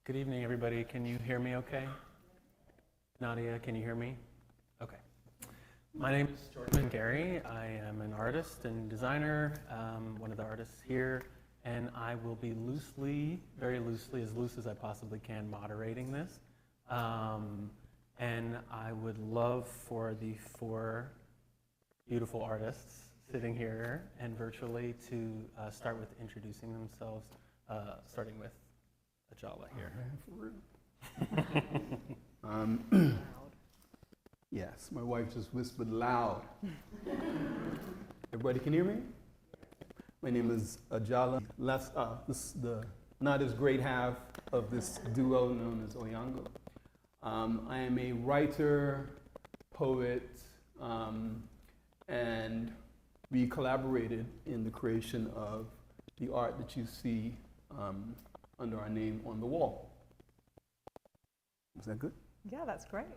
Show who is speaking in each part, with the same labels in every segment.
Speaker 1: Good evening, everybody. Can you hear me okay? Nadiyah, can you hear me? Okay. My name is Jordan Carey. I am an artist and designer, one of the artists here, and I will be loosely, very loosely, as loose as I possibly can, moderating this. And I would love for the four beautiful artists sitting here and virtually to start with introducing themselves, starting with Ajala here.
Speaker 2: Yes, my wife just whispered loud. Everybody can hear me? My name is Ajala. This is the not as great half of this duo known as OYANGO. I am a writer, poet, and we collaborated in the creation of the art that you see under our name on the wall. Is that good?
Speaker 3: Yeah, that's great.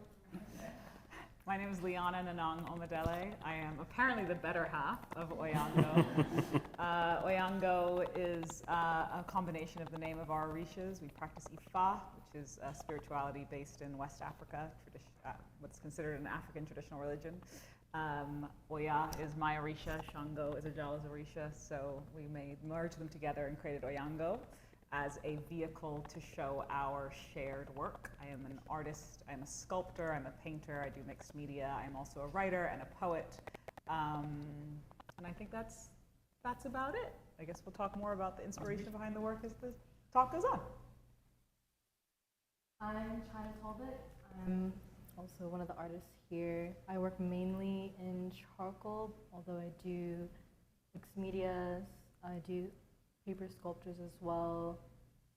Speaker 3: My name is Liana Nanang Omodele. I am apparently the better half of OYANGO. OYANGO is a combination of the name of our orishas. We practice Ifa, which is a spirituality based in West Africa, what's considered an African traditional religion. Oya is my orisha, Shango is Ajala's orisha, so we merged them together and created OYANGO as a vehicle to show our shared work. I am an artist, I'm a sculptor, I'm a painter, I do mixed media, I'm also a writer and a poet. And I think that's about it. I guess we'll talk more about the inspiration behind the work as the talk goes on.
Speaker 4: I'm Chyna Talbot. I'm also one of the artists here. I work mainly in charcoal, although I do mixed media, I do paper sculptures as well,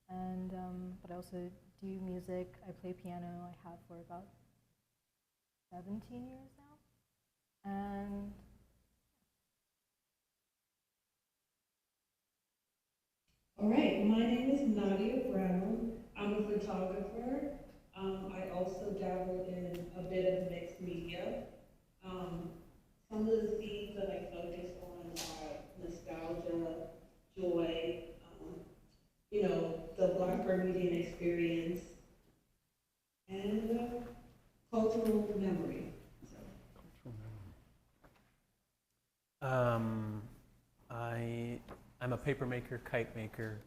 Speaker 4: and but I also do music. I play piano. I have for about 17 years now, and
Speaker 5: all right, my name is Nadiyah Brown. I'm a photographer. I also dabble in a bit of mixed media. Some of the themes that I focus on are nostalgia, joy, the Black Bermudian experience, and cultural memory.
Speaker 1: I'm a paper maker, kite maker,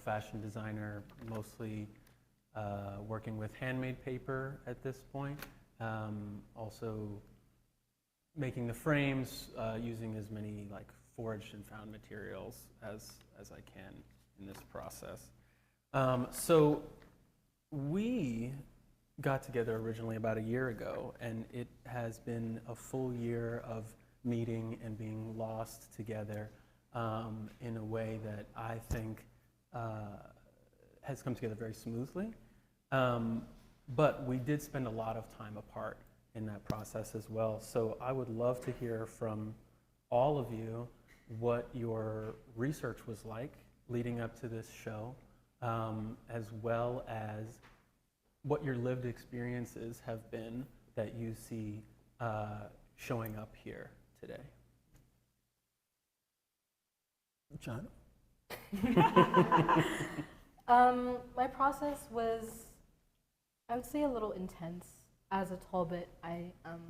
Speaker 1: fashion designer, mostly working with handmade paper at this point. Also making the frames, using as many like foraged and found materials as I can in this process. So we got together originally about a year ago, and it has been a full year of meeting and being lost together in a way that I think has come together very smoothly. But we did spend a lot of time apart in that process as well. So I would love to hear from all of you what your research was like leading up to this show, as well as what your lived experiences have been that you see showing up here today.
Speaker 2: John?
Speaker 4: my process was, I would say, a little intense. As a Talbot, I am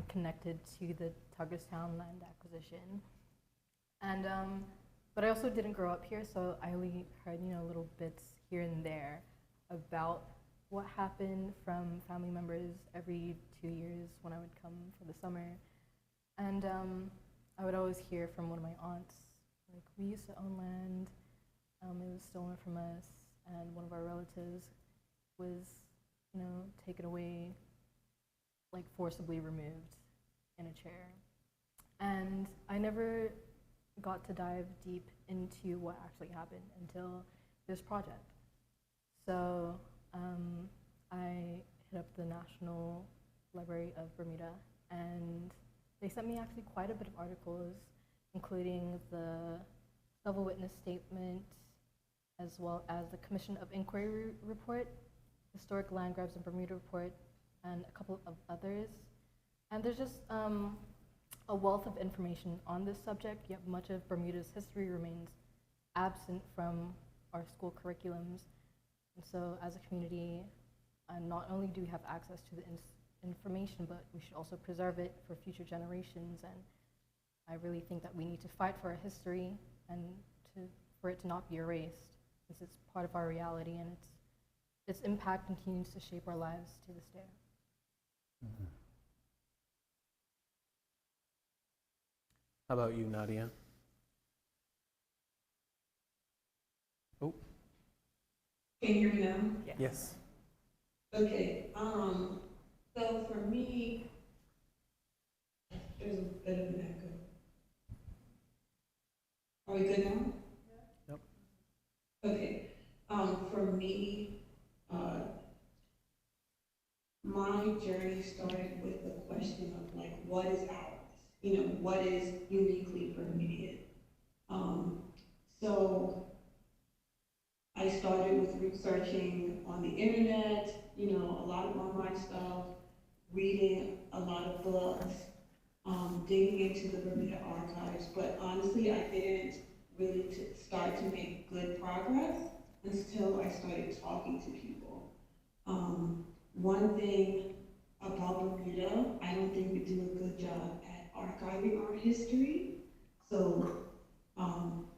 Speaker 4: connected to the Tuggerstown land acquisition, and but I also didn't grow up here, so I only heard little bits here and there about what happened from family members every 2 years when I would come for the summer, and I would always hear from one of my aunts, like, we used to own land, it was stolen from us, and one of our relatives was, taken away, like forcibly removed in a chair. And I never got to dive deep into what actually happened until this project. So I hit up the National Library of Bermuda, and they sent me actually quite a bit of articles, including the Civil Witness Statement, as well as the Commission of Inquiry Report, Historic Land Grabs in Bermuda Report, and a couple of others. And there's just a a wealth of information on this subject, yet much of Bermuda's history remains absent from our school curriculums. And so as a community, not only do we have access to the information, but we should also preserve it for future generations. And I really think that we need to fight for our history and for it to not be erased, since it's part of our reality and its impact continues to shape our lives to this day.
Speaker 1: How about you, Nadiyah? Oh,
Speaker 5: Can you hear me now?
Speaker 1: yes.
Speaker 5: Okay, so for me, there's a bit of an echo. Are we good now?
Speaker 1: Yep.
Speaker 5: Okay, for me, my journey started with the question of like, what is ours? You know, what is uniquely Bermudian? So I started with researching on the internet, you know, a lot of online stuff, reading a lot of books, digging into the Bermuda archives, but honestly, I didn't really start to make good progress until I started talking to people. One thing about Bermuda, I don't think we do a good job at archiving our history, so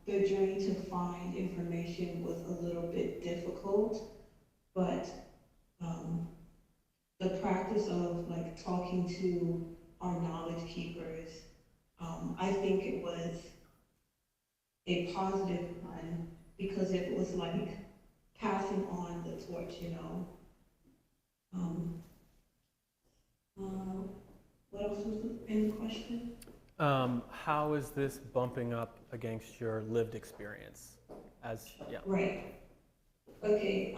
Speaker 5: the journey to find information was a little bit difficult, but the practice of like talking to our knowledge keepers, I think it was a positive one because it was like passing on the torch, you know. What else was in the question?
Speaker 1: How is this bumping up against your lived experience? Yeah.
Speaker 5: Right. Okay.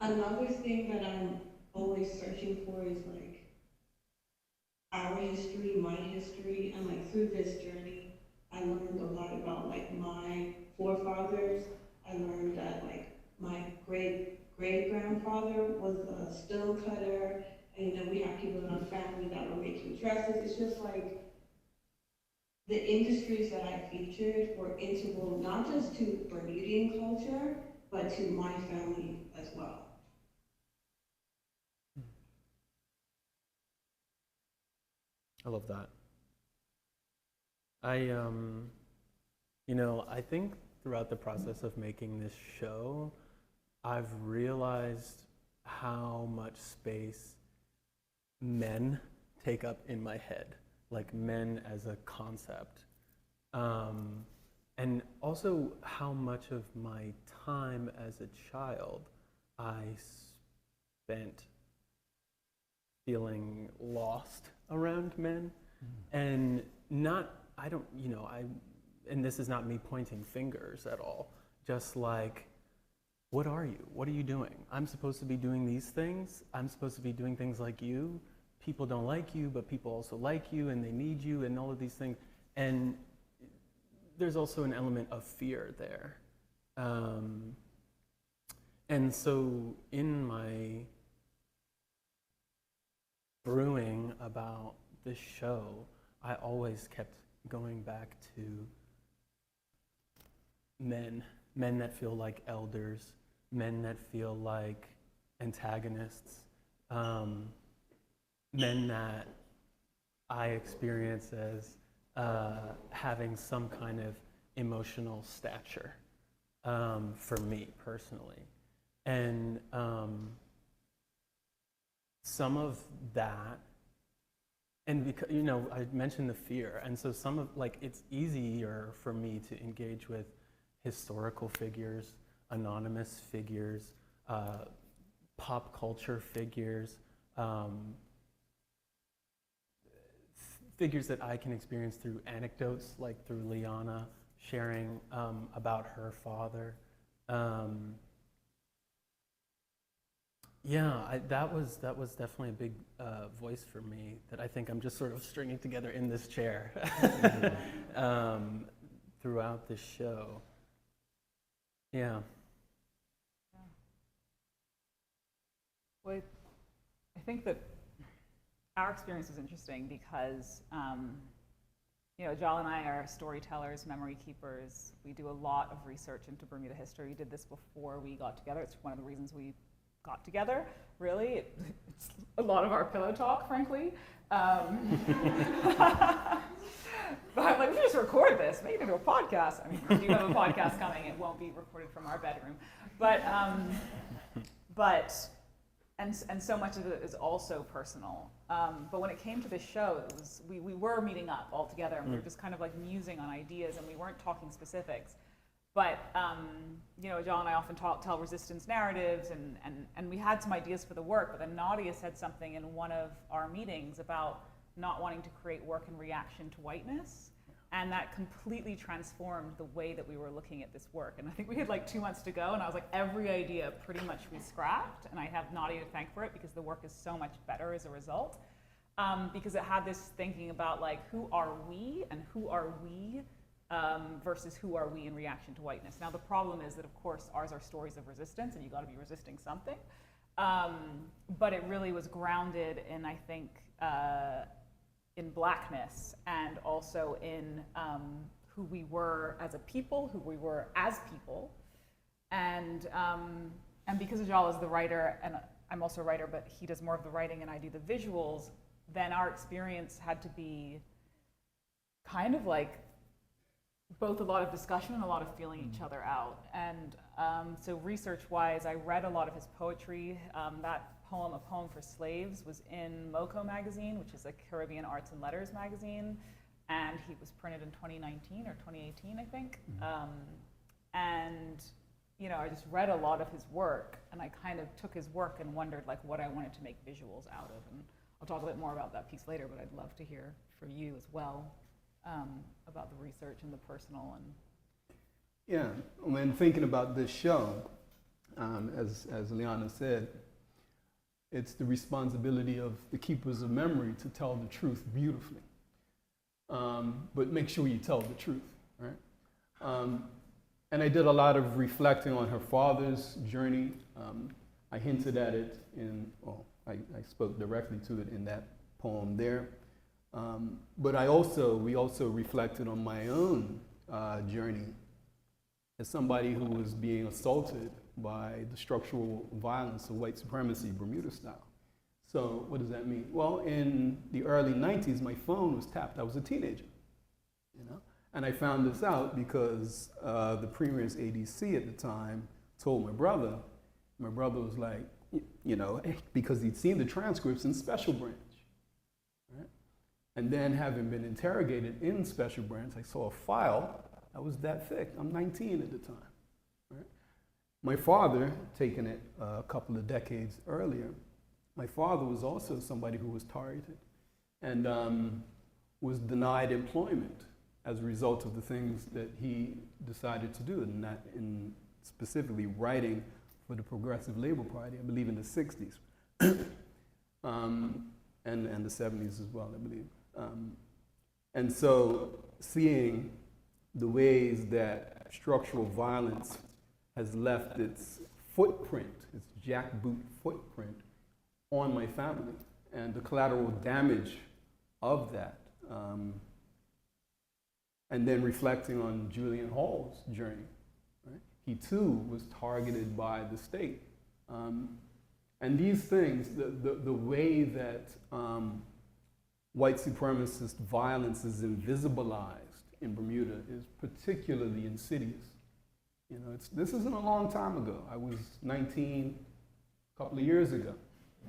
Speaker 5: Another thing that I'm always searching for is like our history, my history, and like through this journey, I learned a lot about like my forefathers. I learned that like my great-grandfather was a stone cutter, and you know, we have people in our family that were making dresses. It's just like the industries that I featured were integral not just to Bermudian culture, but to my family as well.
Speaker 1: I love that. I think throughout the process of making this show, I've realized how much space men take up in my head, like men as a concept. And also how much of my time as a child I spent feeling lost around men. And and this is not me pointing fingers at all, just like, what are you? What are you doing? I'm supposed to be doing these things. I'm supposed to be doing things like you. People don't like you, but people also like you and they need you and all of these things. And there's also an element of fear there. And so in my brewing about this show, I always kept going back to men that feel like elders, men that feel like antagonists, men that I experience as having some kind of emotional stature for me personally. And some of that, and because, I mentioned the fear, and so some of, it's easier for me to engage with historical figures, anonymous figures, pop culture figures, figures that I can experience through anecdotes, like through Liana sharing about her father. That was definitely a big voice for me that I think I'm just sort of stringing together in this chair throughout this show. Yeah.
Speaker 3: Well, I think that our experience was interesting because, you know, Ajala and I are storytellers, memory keepers. We do a lot of research into Bermuda history. We did this before we got together. It's one of the reasons we got together, really. It's a lot of our pillow talk, frankly. But I'm like, we just record this, make it into a podcast. I mean, we do have a podcast coming. It won't be recorded from our bedroom. And so much of it is also personal. But when it came to this show, it was, we were meeting up all together, and we were just kind of like musing on ideas, and we weren't talking specifics. But you know, John and I often tell resistance narratives, and we had some ideas for the work. But then Nadiyah said something in one of our meetings about not wanting to create work in reaction to whiteness. And that completely transformed the way that we were looking at this work. And I think we had like 2 months to go, and I was like, every idea pretty much we scrapped. And I have Nadiyah to thank for it, because the work is so much better as a result. Because it had this thinking about like, who are we and who are we versus who are we in reaction to whiteness. Now the problem is that, of course, ours are stories of resistance, and you gotta be resisting something. But it really was grounded in, I think, in Blackness, and also in who we were as a people, who we were as people. And because Ajala is the writer, and I'm also a writer, but he does more of the writing and I do the visuals, then our experience had to be kind of like both a lot of discussion and a lot of feeling each other out. And so research-wise, I read a lot of his poetry. That poem, A Poem for Slaves, was in MoCo magazine, which is a Caribbean Arts and Letters magazine, and he was printed in 2019 or 2018, I think. And you know, I just read a lot of his work, and I kind of took his work and wondered like what I wanted to make visuals out of. And I'll talk a bit more about that piece later, but I'd love to hear from you as well about the research and the personal. And
Speaker 2: Yeah, when thinking about this show, as Liana said, it's the responsibility of the keepers of memory to tell the truth beautifully. But make sure you tell the truth, right? And I did a lot of reflecting on her father's journey. I hinted at it in, well, I spoke directly to it in that poem there. But we also reflected on my own journey as somebody who was being assaulted by the structural violence of white supremacy, Bermuda style. So what does that mean? Well, in the early 90s, my phone was tapped. I was a teenager, you know? And I found this out because the premier's ADC at the time told my brother. My brother was like, you know, because he'd seen the transcripts in Special Branch, right? And then having been interrogated in Special Branch, I saw a file that was that thick. I'm 19 at the time, right? My father, taking it a couple of decades earlier, my father was also somebody who was targeted and was denied employment as a result of the things that he decided to do, and that in specifically writing for the Progressive Labor Party, I believe in the 60s, and the 70s as well, I believe. And so seeing the ways that structural violence has left its footprint, its jackboot footprint on my family, and the collateral damage of that. And then reflecting on Julian Hall's journey, right? He too was targeted by the state. And these things, the way that white supremacist violence is invisibilized in Bermuda is particularly insidious. You know, this isn't a long time ago. I was 19 a couple of years ago.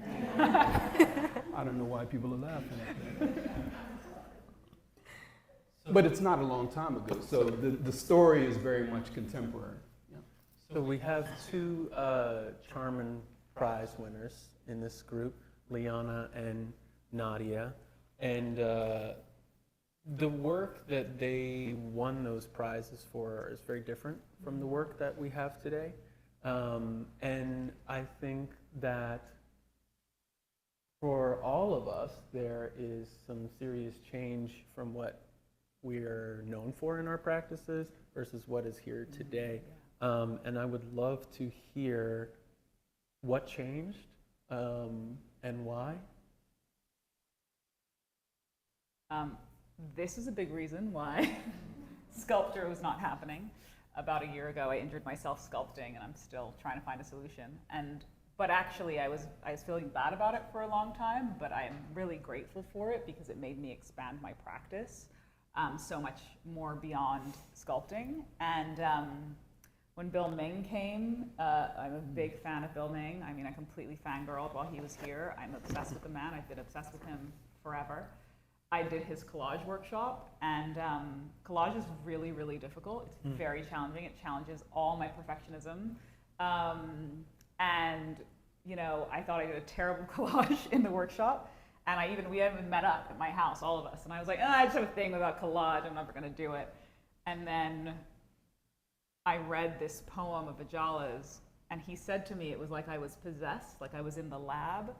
Speaker 2: I don't know why people are laughing at that. But it's not a long time ago, so the story is very much contemporary. Yeah.
Speaker 1: So we have two Charmin Prize winners in this group, Liana and Nadiyah. And the work that they won those prizes for is very different from the work that we have today. And I think that for all of us, there is some serious change from what we're known for in our practices versus what is here today. And I would love to hear what changed and why.
Speaker 3: This is a big reason why sculpture was not happening. About a year ago, I injured myself sculpting, and I'm still trying to find a solution. But actually, I was feeling bad about it for a long time, but I am really grateful for it because it made me expand my practice so much more beyond sculpting. And when Bill Ming came, I'm a big fan of Bill Ming. I mean, I completely fangirled while he was here. I'm obsessed with the man. I've been obsessed with him forever. I did his collage workshop, and collage is really, really difficult. It's very challenging. It challenges all my perfectionism. And, you know, I thought I did a terrible collage in the workshop, and we haven't met up at my house, all of us. And I was like, I just have a thing about collage. I'm never going to do it. And then I read this poem of Ajala's, and he said to me it was like I was possessed, like I was in the lab.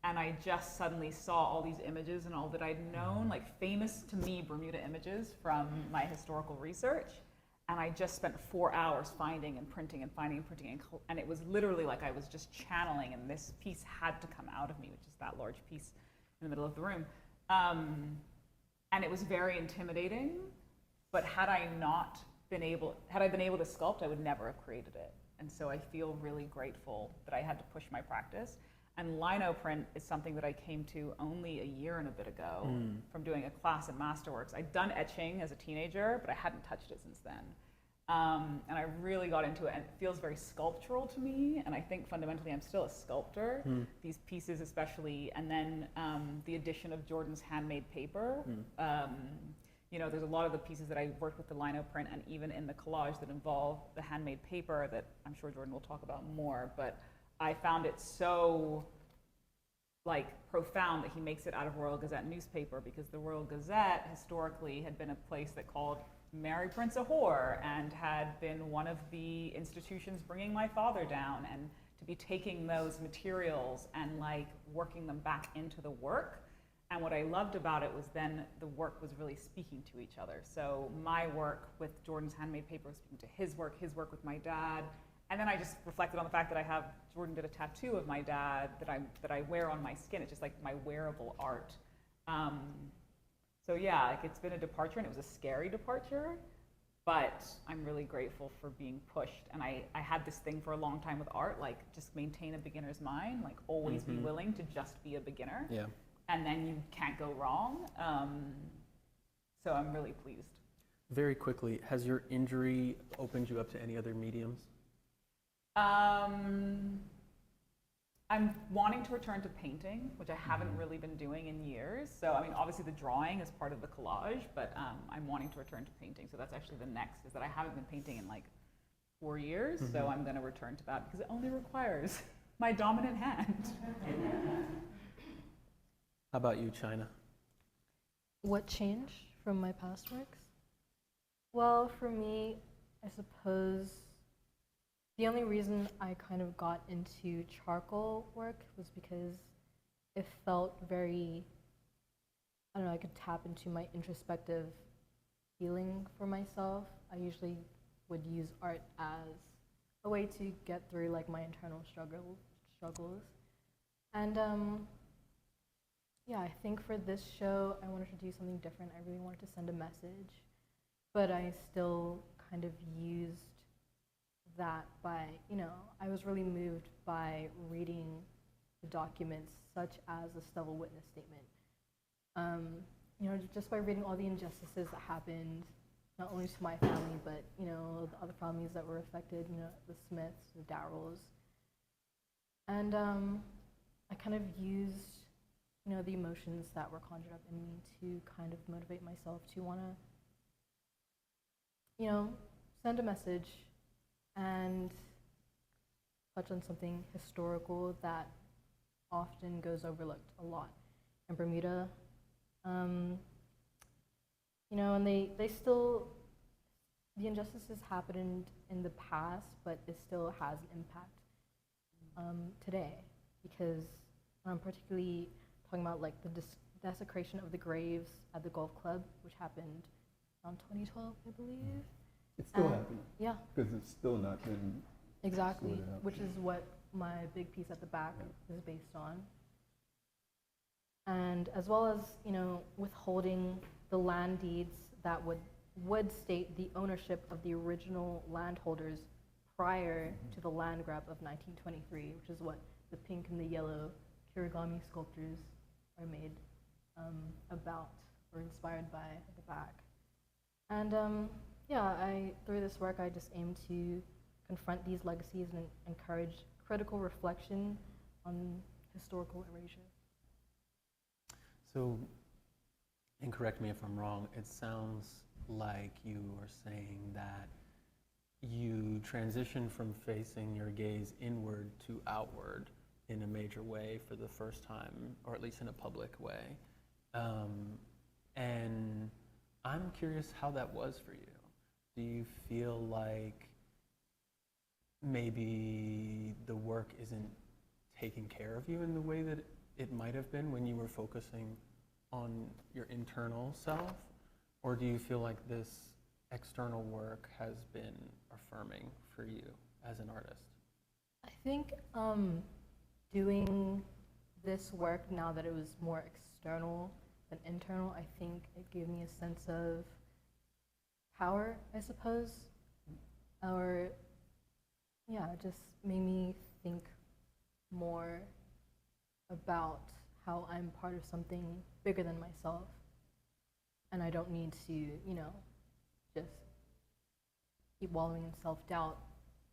Speaker 3: And I just suddenly saw all these images and all that I'd known, like famous to me Bermuda images from my historical research. And I just spent 4 hours finding and printing and finding and printing. And it was literally like I was just channeling, and this piece had to come out of me, which is that large piece in the middle of the room. And it was very intimidating, but had I been able to sculpt, I would never have created it. And so I feel really grateful that I had to push my practice. And lino print is something that I came to only a year and a bit ago from doing a class in Masterworks. I'd done etching as a teenager, but I hadn't touched it since then. And I really got into it, and it feels very sculptural to me. And I think fundamentally I'm still a sculptor, these pieces especially. And then the addition of Jordan's handmade paper. You know, there's a lot of the pieces that I worked with the lino print, and even in the collage that involve the handmade paper that I'm sure Jordan will talk about more. But I found it so profound that he makes it out of Royal Gazette newspaper, because the Royal Gazette historically had been a place that called Mary Prince a whore and had been one of the institutions bringing my father down, and to be taking those materials and working them back into the work. And what I loved about it was then the work was really speaking to each other. So my work with Jordan's handmade paper was speaking to his work with my dad. And then I just reflected on the fact that Jordan did a tattoo of my dad that I wear on my skin. It's just like my wearable art. So yeah, it's been a departure, and it was a scary departure, but I'm really grateful for being pushed. And I had this thing for a long time with art, just maintain a beginner's mind, always be willing to just be a beginner.
Speaker 1: Yeah.
Speaker 3: And then you can't go wrong. So I'm really pleased.
Speaker 1: Very quickly, has your injury opened you up to any other mediums?
Speaker 3: I'm wanting to return to painting, which I haven't really been doing in years. So, I mean, obviously the drawing is part of the collage, but I'm wanting to return to painting. So that's actually the next, is that I haven't been painting in 4 years. So I'm going to return to that because it only requires my dominant hand.
Speaker 1: How about you, Chyna?
Speaker 4: What changed from my past works? Well, for me, I suppose the only reason I kind of got into charcoal work was because it felt very, I don't know, I could tap into my introspective feeling for myself. I usually would use art as a way to get through my internal struggles. And yeah, I think for this show, I wanted to do something different. I really wanted to send a message, but I still kind of used that by, I was really moved by reading the documents such as the Stubble Witness Statement. Just by reading all the injustices that happened, not only to my family, but, the other families that were affected, the Smiths, the Darrells. And I kind of used, the emotions that were conjured up in me to kind of motivate myself to want to, send a message and touch on something historical that often goes overlooked a lot in Bermuda. And they still, the injustices happened in the past, but it still has an impact today, because I'm particularly talking about the desecration of the graves at the golf club, which happened around 2012, I believe.
Speaker 2: It's still happening.
Speaker 4: Yeah.
Speaker 2: Because it's still not been
Speaker 4: Exactly,
Speaker 2: sorted out.
Speaker 4: which is what my big piece at the back is based on. and as well as, you know, withholding the land deeds that would state the ownership of the original landholders prior to the land grab of 1923, which is what the pink and the yellow kirigami sculptures are made about or inspired by at the back. And yeah, through this work, I just aim to confront these legacies and encourage critical reflection on historical erasure.
Speaker 1: So, and correct me if I'm wrong, it sounds like you are saying that you transition from facing your gaze inward to outward in a major way for the first time, or at least in a public way. And I'm curious how that was for you. Do you feel like maybe the work isn't taking care of you in the way that it might have been when you were focusing on your internal self? Or do you feel like this external work has been affirming for you as an artist?
Speaker 4: I think doing this work, now that it was more external than internal, I think it gave me a sense of power, I suppose. Or, yeah, it just made me think more about how I'm part of something bigger than myself. And I don't need to, you know, just keep wallowing in self-doubt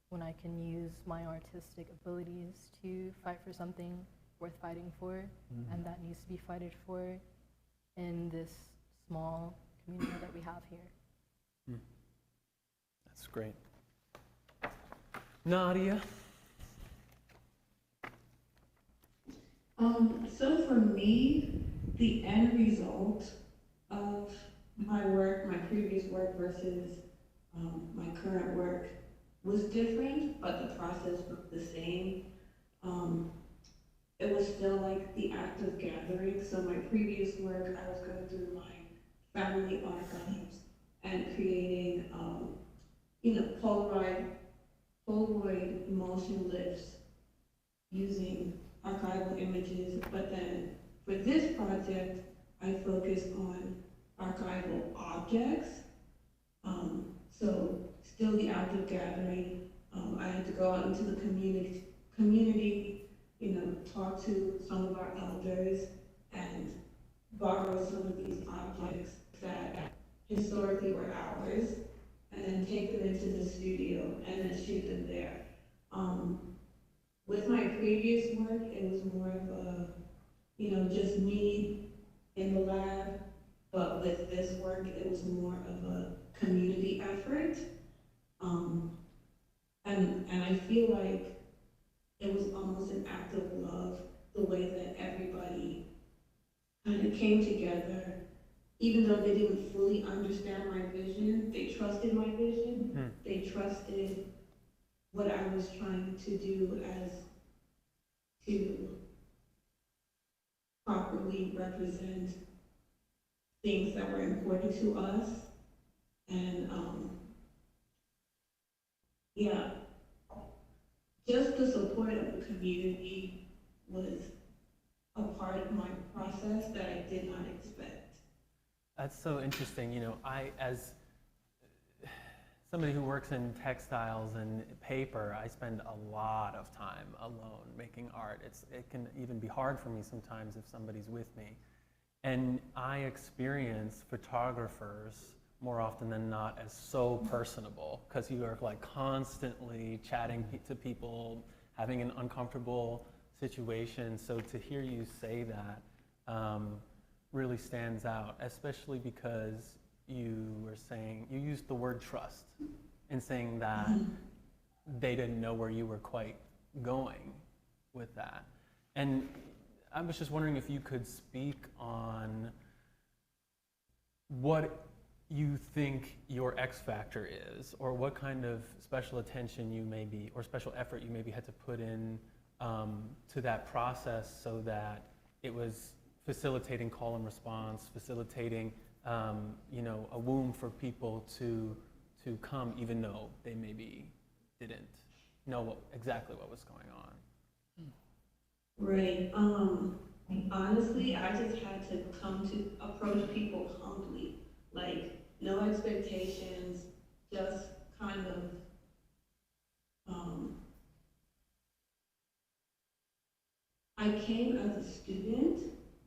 Speaker 4: when I can use my artistic abilities to fight for something worth fighting for, and that needs to be fighted for in this small community that we have here.
Speaker 1: That's great. Nadiyah?
Speaker 5: So for me, the end result of my work, my previous work versus my current work was different, but the process was the same. It was still like the act of gathering. So my previous work, I was going through my family archives and creating, Polaroid motion lifts using archival images. But then for this project, I focused on archival objects. So still the act of gathering. I had to go out into the community, talk to some of our elders and borrow some of these objects that historically were ours, and then take them into the studio and then shoot them there. With my previous work, it was more of a, just me in the lab, but with this work, it was more of a community effort. And I feel like it was almost an act of love, the way that everybody kind of came together. Even though they didn't fully understand my vision, they trusted my vision. They trusted what I was trying to do as to properly represent things that were important to us. And yeah, just the support of the community was a part of my process that I did not expect.
Speaker 1: That's so interesting. I, as somebody who works in textiles and paper, I spend a lot of time alone making art. It can even be hard for me sometimes if somebody's with me. And I experience photographers more often than not as so personable, because you are like constantly chatting to people, having an uncomfortable situation. So to hear you say that really stands out, especially because you used the word trust in saying that they didn't know where you were quite going with that. And I was just wondering if you could speak on what you think your X factor is, or what kind of special attention you maybe, or special effort you maybe had to put in to that process so that it was facilitating call and response, facilitating a womb for people to come, even though they maybe didn't know exactly what was going on.
Speaker 5: Right. Honestly, I just had to come to approach people humbly, like no expectations, just kind of, I came as a student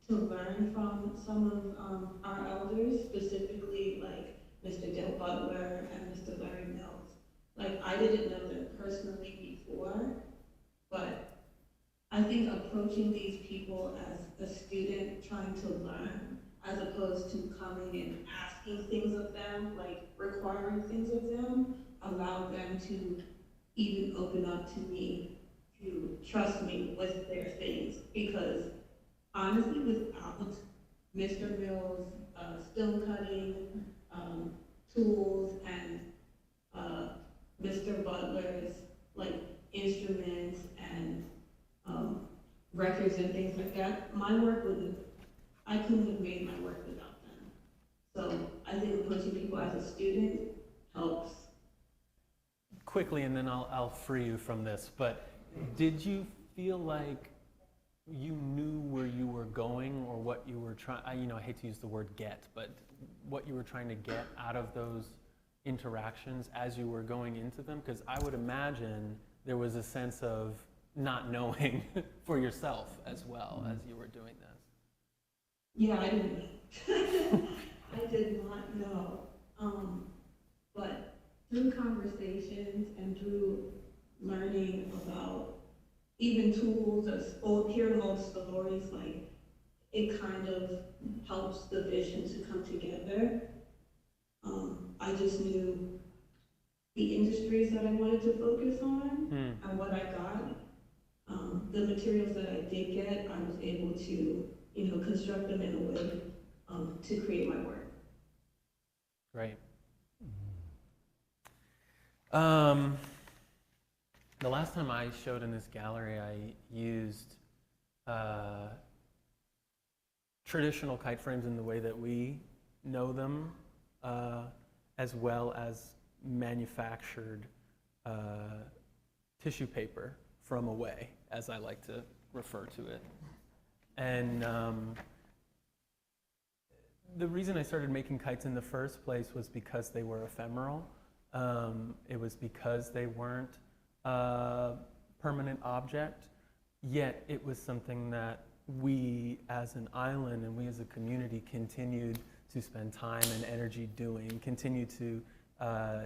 Speaker 5: to learn from some of our elders, specifically like Mr. Dale Butler and Mr. Larry Mills. Like I didn't know them personally before, but I think approaching these people as a student trying to learn, as opposed to coming and asking things of them, like requiring things of them, allowed them to even open up to me, to trust me with their things. Because honestly, without Mr. Mills' stone cutting tools and Mr. Butler's like instruments and records and things like that, I couldn't have made my work without them. So I think approaching people as a student helps.
Speaker 1: Quickly, and then I'll free you from this, but did you feel like you knew where you were going or what you were trying, I hate to use the word get, but what you were trying to get out of those interactions as you were going into them? Because I would imagine there was a sense of not knowing for yourself as well as you were doing this.
Speaker 5: Yeah, I didn't know. I did not know. But through conversations and through learning about even tools or hearing old stories, like it kind of helps the vision to come together. I just knew the industries that I wanted to focus on and what I got. The materials that I did get, I was able to, construct them in a way to create my work.
Speaker 1: Great. The last time I showed in this gallery, I used traditional kite frames in the way that we know them, as well as manufactured tissue paper from away, as I like to refer to it. And the reason I started making kites in the first place was because they were ephemeral. It was because they weren't a permanent object, yet it was something that we as an island and we as a community continued to spend time and energy doing, continue to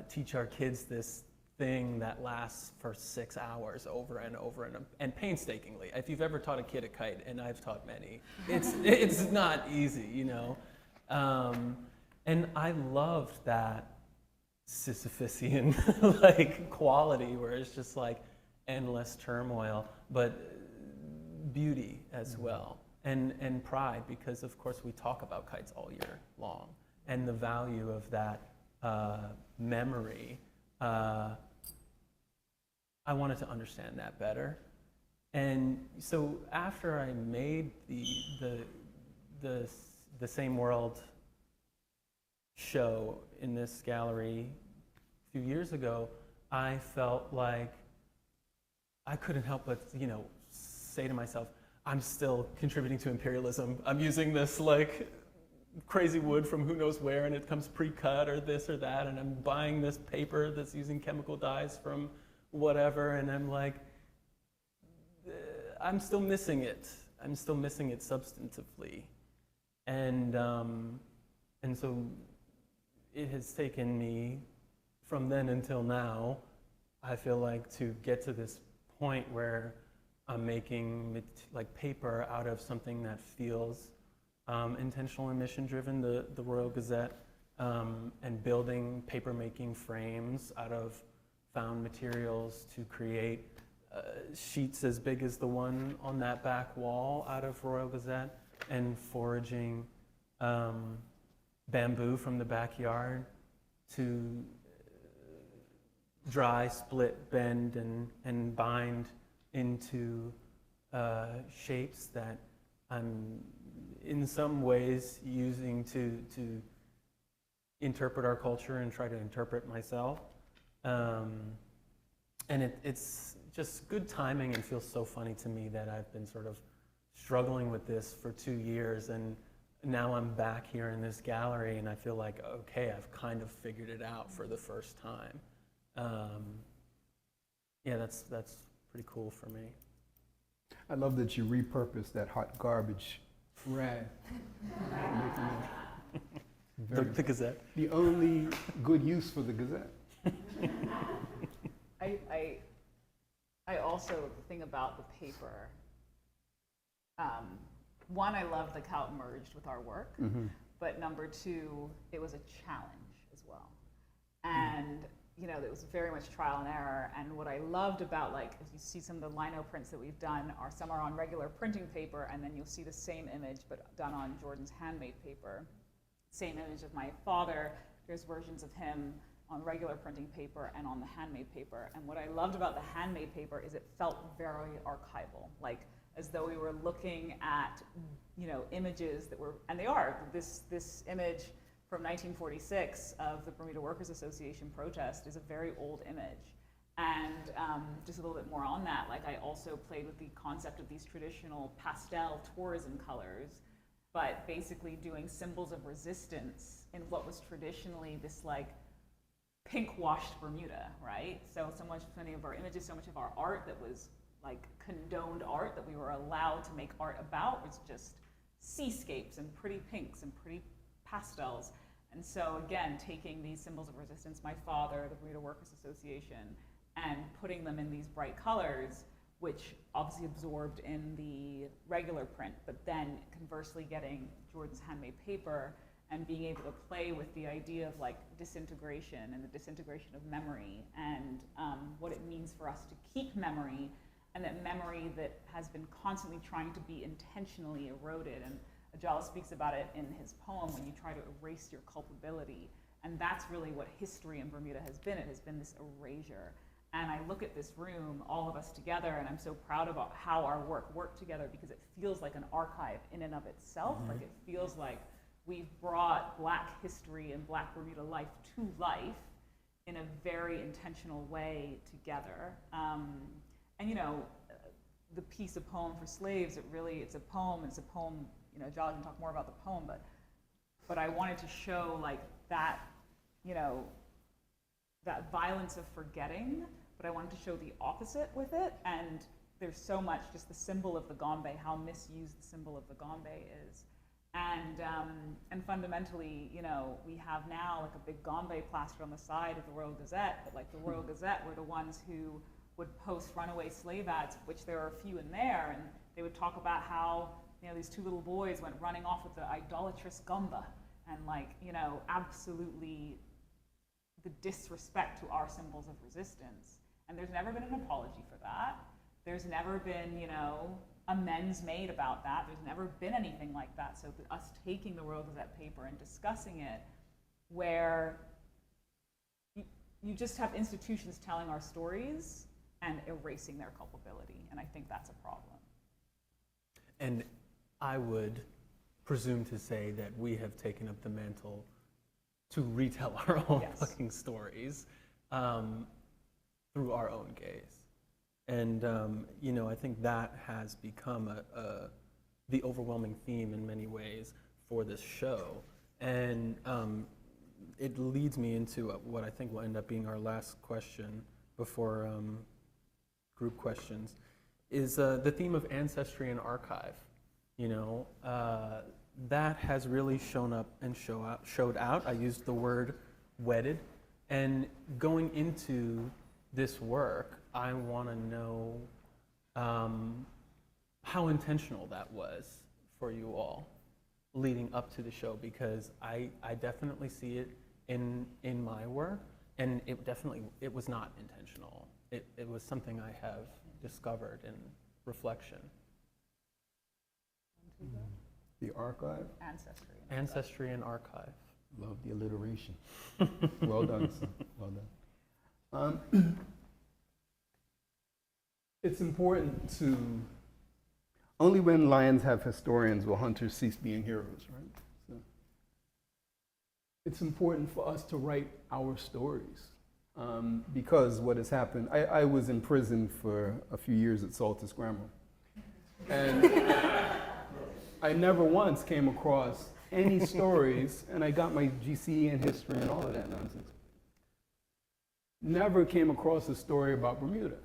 Speaker 1: teach our kids this thing that lasts for 6 hours over and over and painstakingly. If you've ever taught a kid a kite, and I've taught many, it's not easy, and I loved that Sisyphusian like quality where it's just like endless turmoil, but beauty as well, and pride, because of course we talk about kites all year long, and the value of that memory. I wanted to understand that better, and so after I made the Same World show in this gallery a few years ago, I felt like I couldn't help but, say to myself, I'm still contributing to imperialism. I'm using this like crazy wood from who knows where, and it comes pre-cut or this or that, and I'm buying this paper that's using chemical dyes from whatever, and I'm like, I'm still missing it. I'm still missing it substantively. And so it has taken me from then until now, I feel like, to get to this point where I'm making like paper out of something that feels intentional and mission driven, the Royal Gazette, and building paper making frames out of found materials to create sheets as big as the one on that back wall out of Royal Gazette, and foraging bamboo from the backyard to dry, split, bend, and bind into shapes that I'm in some ways using to interpret our culture and try to interpret myself. And it's just good timing, and feels so funny to me that I've been sort of struggling with this for 2 years, and now I'm back here in this gallery, and I feel like, okay, I've kind of figured it out for the first time. Yeah, that's pretty cool for me.
Speaker 2: I love that you repurposed that hot garbage rag.
Speaker 1: The Gazette.
Speaker 2: The only good use for the Gazette.
Speaker 3: I also, the thing about the paper, one, I loved like how it merged with our work, but number two, it was a challenge as well. And you know, it was very much trial and error. And what I loved about, like, as you see some of the lino prints that we've done, are some are on regular printing paper, and then you'll see the same image, but done on Jordan's handmade paper. Same image of my father. There's versions of him on regular printing paper and on the handmade paper. And what I loved about the handmade paper is it felt very archival, like as though we were looking at, you know, images that were, and they are. This image from 1946 of the Bermuda Workers Association protest is a very old image. And just a little bit more on that, like I also played with the concept of these traditional pastel tourism colors, but basically doing symbols of resistance in what was traditionally this like pink-washed Bermuda, right? So many of our images, so much of our art that was like condoned art that we were allowed to make art about was just seascapes and pretty pinks and pretty pastels. And so again, taking these symbols of resistance, my father, the Bermuda Workers Association, and putting them in these bright colors, which obviously absorbed in the regular print, but then conversely getting Jordan's handmade paper and being able to play with the idea of like disintegration and the disintegration of memory, and what it means for us to keep memory, and that memory that has been constantly trying to be intentionally eroded. And Ajala speaks about it in his poem, when you try to erase your culpability. And that's really what history in Bermuda has been. It has been this erasure. And I look at this room, all of us together, and I'm so proud about how our work worked together, because it feels like an archive in and of itself. Like it feels like we've brought Black history and Black Bermuda life to life in a very intentional way together. And you know, the piece of poem for slaves, it's a poem, you know, Ajala can talk more about the poem, but I wanted to show like that, you know, that violence of forgetting, but I wanted to show the opposite with it. And there's so much, just the symbol of the gombe, how misused the symbol of the gombe is. And fundamentally, you know, we have now like a big gombe plastered on the side of the Royal Gazette, but like the Royal Gazette were the ones who would post runaway slave ads, which there are a few in there, and they would talk about how, you know, these two little boys went running off with the idolatrous gumba, and like, you know, absolutely the disrespect to our symbols of resistance. And there's never been an apology for that. There's never been, you know, amends made about that. There's never been anything like that. So us taking the Royal Gazette paper and discussing it, where you just have institutions telling our stories and erasing their culpability. And I think that's a problem.
Speaker 1: And I would presume to say that we have taken up the mantle to retell our own fucking stories through our own gaze. And, you know, I think that has become the overwhelming theme in many ways for this show. And it leads me into what I think will end up being our last question before group questions, is the theme of ancestry and archive. You know, that has really shown up and showed out. I used the word wedded. And going into this work, I want to know how intentional that was for you all leading up to the show, because I definitely see it in my work, and it was not intentional. It was something I have discovered in reflection.
Speaker 2: The archive?
Speaker 1: Ancestry and archive.
Speaker 2: Love the alliteration. Well done, son. Well done. It's important to, only when lions have historians will hunters cease being heroes, right? So it's important for us to write our stories, because what has happened, I was in prison for a few years at Saltus Grammar. And I never once came across any stories, and I got my GCE in history and all of that nonsense. Never came across a story about Bermuda,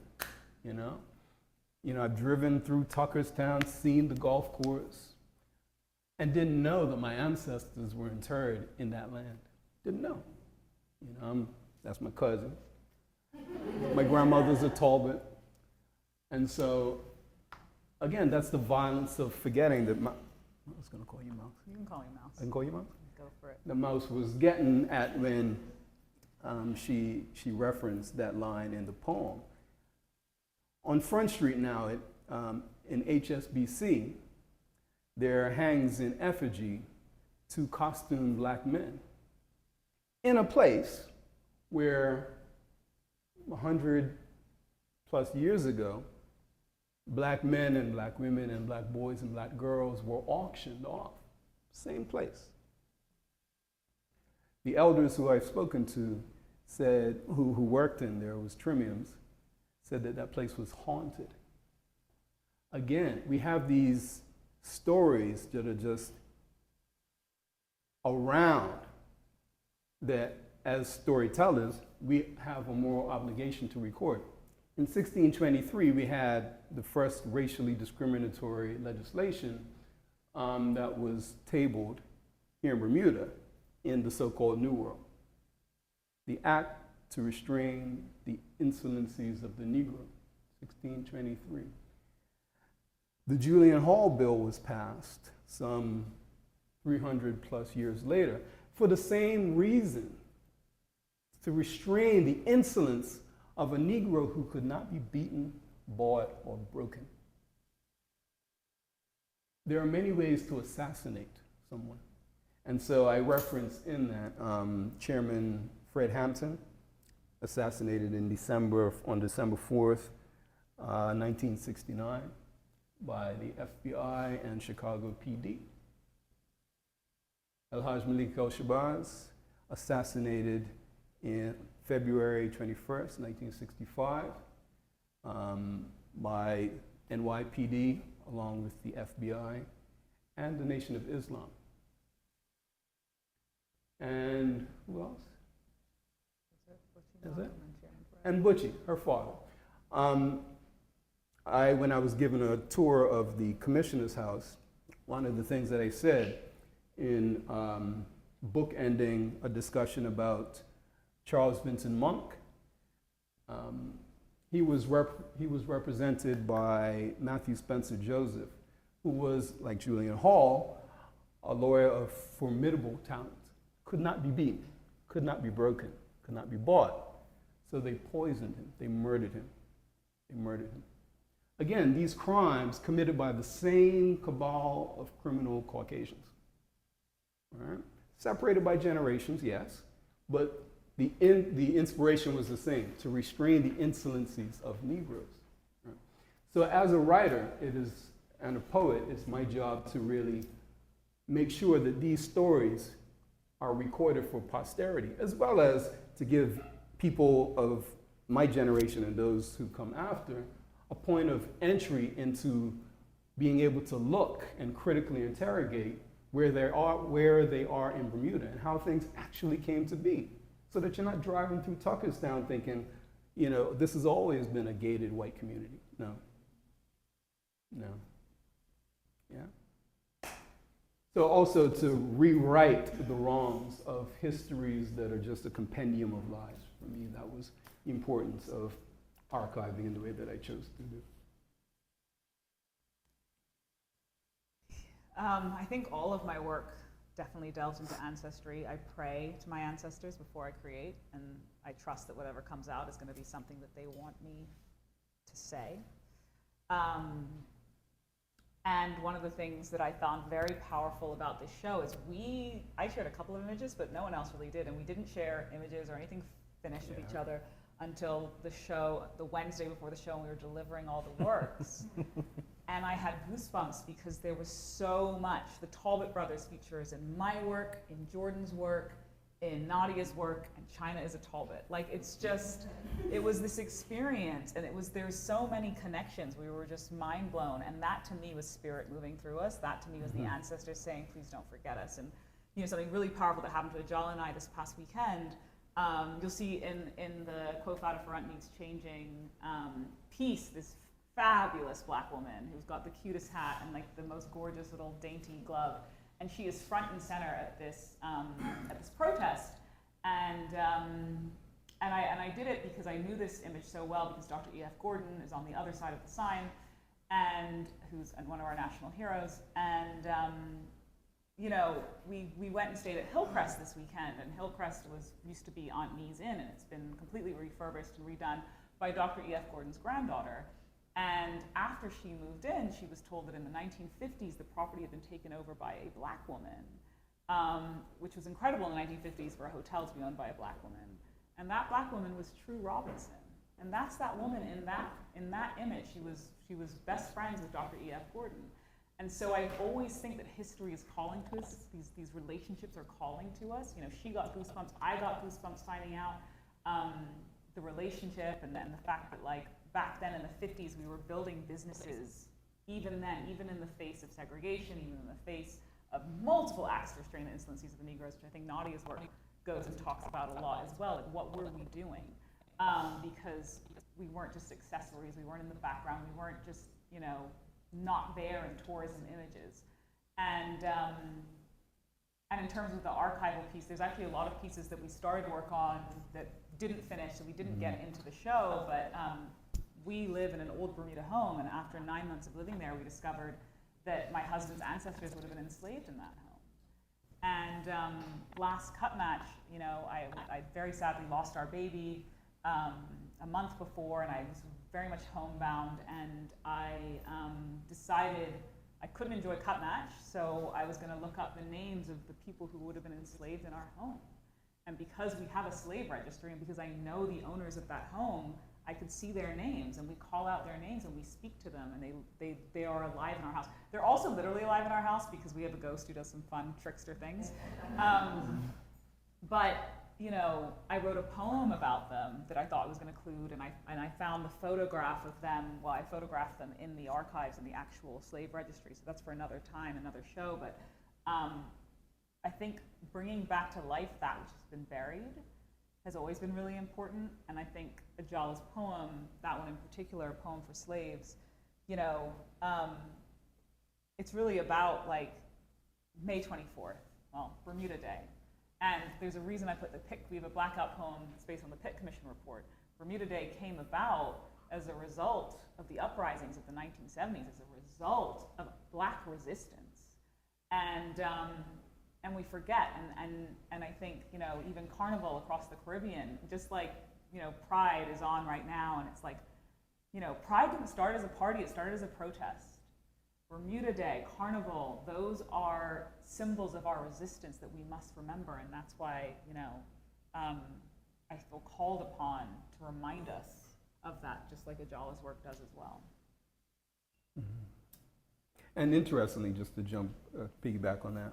Speaker 2: you know? You know, I've driven through Tuckerstown, seen the golf course, and didn't know that my ancestors were interred in that land. Didn't know. You know, that's my cousin. My grandmother's a Talbot. And so, again, that's the violence of forgetting that I was going to call you Mouse.
Speaker 3: You can call me Mouse.
Speaker 2: I can call you Mouse?
Speaker 3: Go for it.
Speaker 2: The Mouse was getting at when she referenced that line in the poem. On Front Street now, in HSBC, there hangs in effigy 2 costumed black men in a place where 100 plus years ago, black men and black women and black boys and black girls were auctioned off. Same place. The elders who I've spoken to said, who worked in there, was Trimiums, said that that place was haunted. Again, we have these stories that are just around that as storytellers, we have a moral obligation to record. In 1623, we had the first racially discriminatory legislation that was tabled here in Bermuda in the so-called New World. The Act to Restrain the Insolencies of the Negro, 1623. The Julian Hall Bill was passed some 300 plus years later for the same reason, to restrain the insolence of a Negro who could not be beaten, bought, or broken. There are many ways to assassinate someone. And so I reference in that Chairman Fred Hampton, assassinated on December 4th, 1969, by the FBI and Chicago PD. El-Haj Malik El-Shabazz, assassinated in February 21st, 1965, by NYPD, along with the FBI and the Nation of Islam. And who else? Is it? And Butchie, her father. When I was given a tour of the commissioner's house, one of the things that I said in bookending a discussion about Charles Vincent Monk, he was represented by Matthew Spencer Joseph, who was, like Julian Hall, a lawyer of formidable talent. Could not be beaten, could not be broken, could not be bought. So they poisoned him, they murdered him. They murdered him. Again, these crimes committed by the same cabal of criminal Caucasians. All right? Separated by generations, yes, but the inspiration was the same, to restrain the insolencies of Negroes. Right? So as a writer, and a poet, it's my job to really make sure that these stories are recorded for posterity, as well as to give people of my generation and those who come after a point of entry into being able to look and critically interrogate where they are in Bermuda and how things actually came to be, so that you're not driving through Tuckerstown thinking, you know, this has always been a gated white community. No. No. Yeah. So also to rewrite the wrongs of histories that are just a compendium of lies. For me, that was the importance of archiving in the way that I chose to do.
Speaker 3: I think all of my work definitely delves into ancestry. I pray to my ancestors before I create, and I trust that whatever comes out is going to be something that they want me to say. And one of the things that I found very powerful about this show is I shared a couple of images, but no one else really did, and we didn't share images or anything finished with each other until the show, the Wednesday before the show, and we were delivering all the works. And I had goosebumps because there was so much. The Talbot brothers features in my work, in Jordan's work, in Nadiyah's work, and Chyna is a Talbot. Like, it's just, it was this experience, and there's so many connections. We were just mind blown, and that to me was spirit moving through us. That to me was the ancestors saying, please don't forget us. And something really powerful that happened to Ajala and I this past weekend, you'll see in the quote out of Front Needs Changing piece, this fabulous black woman who's got the cutest hat and like the most gorgeous little dainty glove. And she is front and center at this protest, and I did it because I knew this image so well because Dr. E.F. Gordon is on the other side of the sign, and who's one of our national heroes. And we went and stayed at Hillcrest this weekend, and Hillcrest used to be Aunt Mee's Inn, and it's been completely refurbished and redone by Dr. E.F. Gordon's granddaughter. And after she moved in, she was told that in the 1950s, the property had been taken over by a black woman, which was incredible in the 1950s for a hotel to be owned by a black woman. And that black woman was True Robinson. And that's that woman in that image. She was best friends with Dr. E.F. Gordon. And so I always think that history is calling to us. These relationships are calling to us. She got goosebumps. I got goosebumps finding out the relationship and the fact that, like, back then in the 50s, we were building businesses, even then, even in the face of segregation, even in the face of multiple acts to restrain the insolencies of the Negroes, which I think Nadiyah's work goes and talks about a lot as well. Like, what were we doing? Because we weren't just accessories, we weren't in the background, we weren't just, not there in tourism images. And in terms of the archival piece, there's actually a lot of pieces that we started work on that didn't finish, so we didn't get into the show, but we live in an old Bermuda home, and after 9 months of living there, we discovered that my husband's ancestors would have been enslaved in that home. And last cut match, I very sadly lost our baby a month before, and I was very much homebound, and I decided I couldn't enjoy cut match, so I was going to look up the names of the people who would have been enslaved in our home. And because we have a slave registry, and because I know the owners of that home, I could see their names, and we call out their names, and we speak to them, and they are alive in our house. They're also literally alive in our house because we have a ghost who does some fun trickster things. But I wrote a poem about them that I thought was going to include, and I found the photograph of them. Well, I photographed them in the archives in the actual slave registry, so that's for another time, another show. But I think bringing back to life that which has been buried has always been really important, and I think Ajala's poem, that one in particular, a poem for slaves, it's really about, like, May 24th, well, Bermuda Day. And there's a reason I put we have a blackout poem that's based on the Pitt Commission report. Bermuda Day came about as a result of the uprisings of the 1970s, as a result of black resistance. And we forget, and I think, even Carnival across the Caribbean, just like, Pride is on right now, and it's like, Pride didn't start as a party, it started as a protest. Bermuda Day, Carnival, those are symbols of our resistance that we must remember, and that's why, I feel called upon to remind us of that, just like Ajala's work does as well.
Speaker 2: Mm-hmm. And interestingly, just to piggyback on that,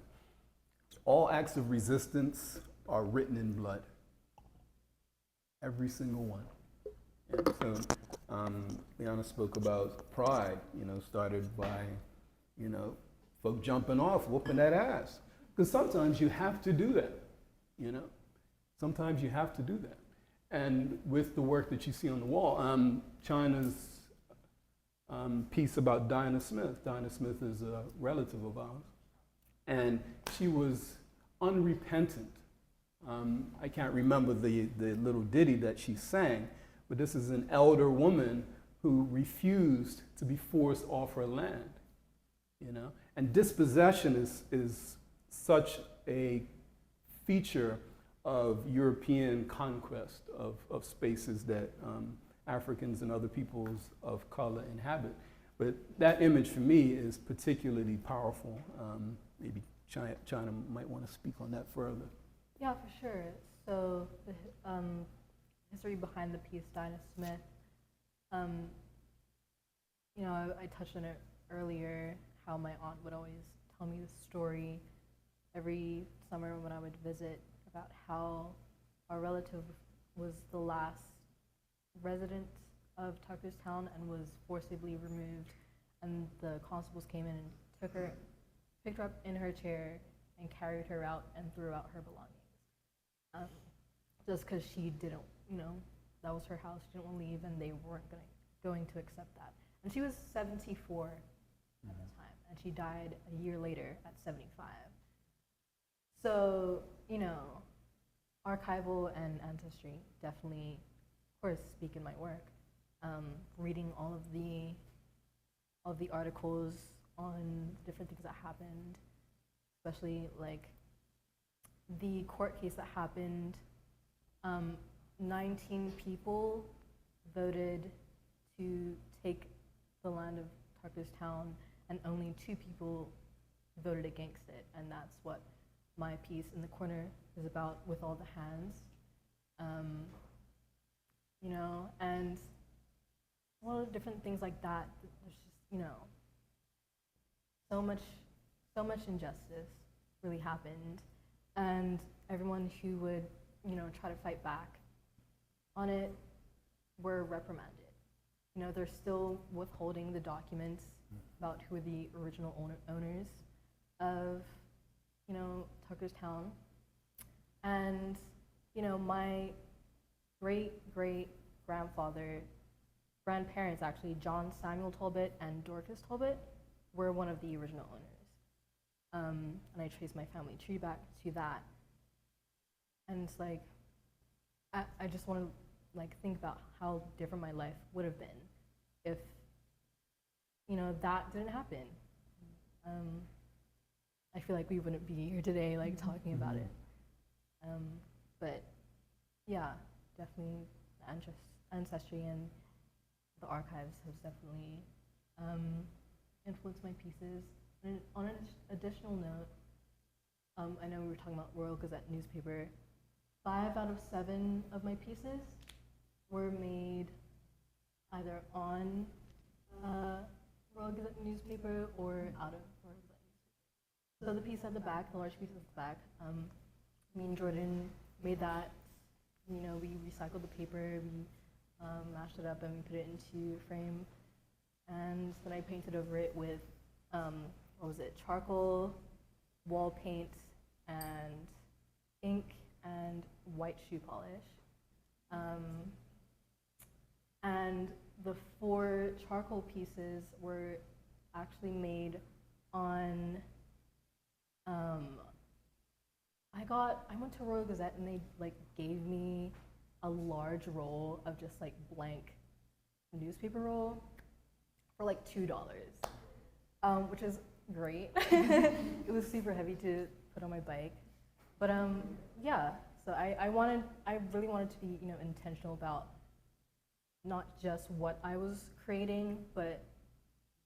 Speaker 2: all acts of resistance are written in blood. Every single one. And so Liana spoke about pride, started by, folk jumping off, whooping that ass. Because sometimes you have to do that, Sometimes you have to do that. And with the work that you see on the wall, Chyna's piece about Dinah Smith. Dinah Smith is a relative of ours. And she was unrepentant. I can't remember the little ditty that she sang, but this is an elder woman who refused to be forced off her land, And dispossession is such a feature of European conquest of spaces that Africans and other peoples of color inhabit. But that image for me is particularly powerful. Maybe Chyna might want to speak on that further.
Speaker 4: Yeah, for sure. So the history behind the piece, Dinah Smith, I touched on it earlier, how my aunt would always tell me this story every summer when I would visit about how our relative was the last resident of Tucker's Town and was forcibly removed, and the constables came in and took her, picked her up in her chair and carried her out and threw out her belongings. Just because she didn't, that was her house, she didn't want to leave, and they weren't going to accept that. And she was 74 at the time, and she died a year later at 75. So, archival and ancestry definitely, of course, speak in my work. Reading all of the articles on different things that happened, especially like the court case that happened. 19 people voted to take the land of Tucker's Town, and only 2 people voted against it, and that's what my piece in the corner is about, with all the hands. And a lot of different things like that. There's just, so much injustice really happened, and everyone who would, try to fight back on it were reprimanded. They're still withholding the documents about who are the original owners of, Tucker's Town. And, my grandparents actually, John Samuel Talbot and Dorcas Talbot, were one of the original owners. And I traced my family tree back to that. And it's like, I just want to think about how different my life would have been if, that didn't happen. I feel like we wouldn't be here today, talking about it. But yeah, definitely the ancestry and the archives has definitely influenced my pieces. And on an additional note, I know we were talking about Royal Gazette newspaper. 5 out of 7 of my pieces were made either on Royal Gazette newspaper or out of Royal Gazette newspaper. So the piece at the back, the large piece at the back, me and Jordan made that. We recycled the paper, we mashed it up, and we put it into a frame. And then I painted over it with, charcoal, wall paint, and ink, and white shoe polish. And the 4 charcoal pieces were actually made on, I went to Royal Gazette and they gave me a large roll of just blank newspaper roll for $2, which is great. It was super heavy to put on my bike. But yeah, so I really wanted to be, intentional about not just what I was creating, but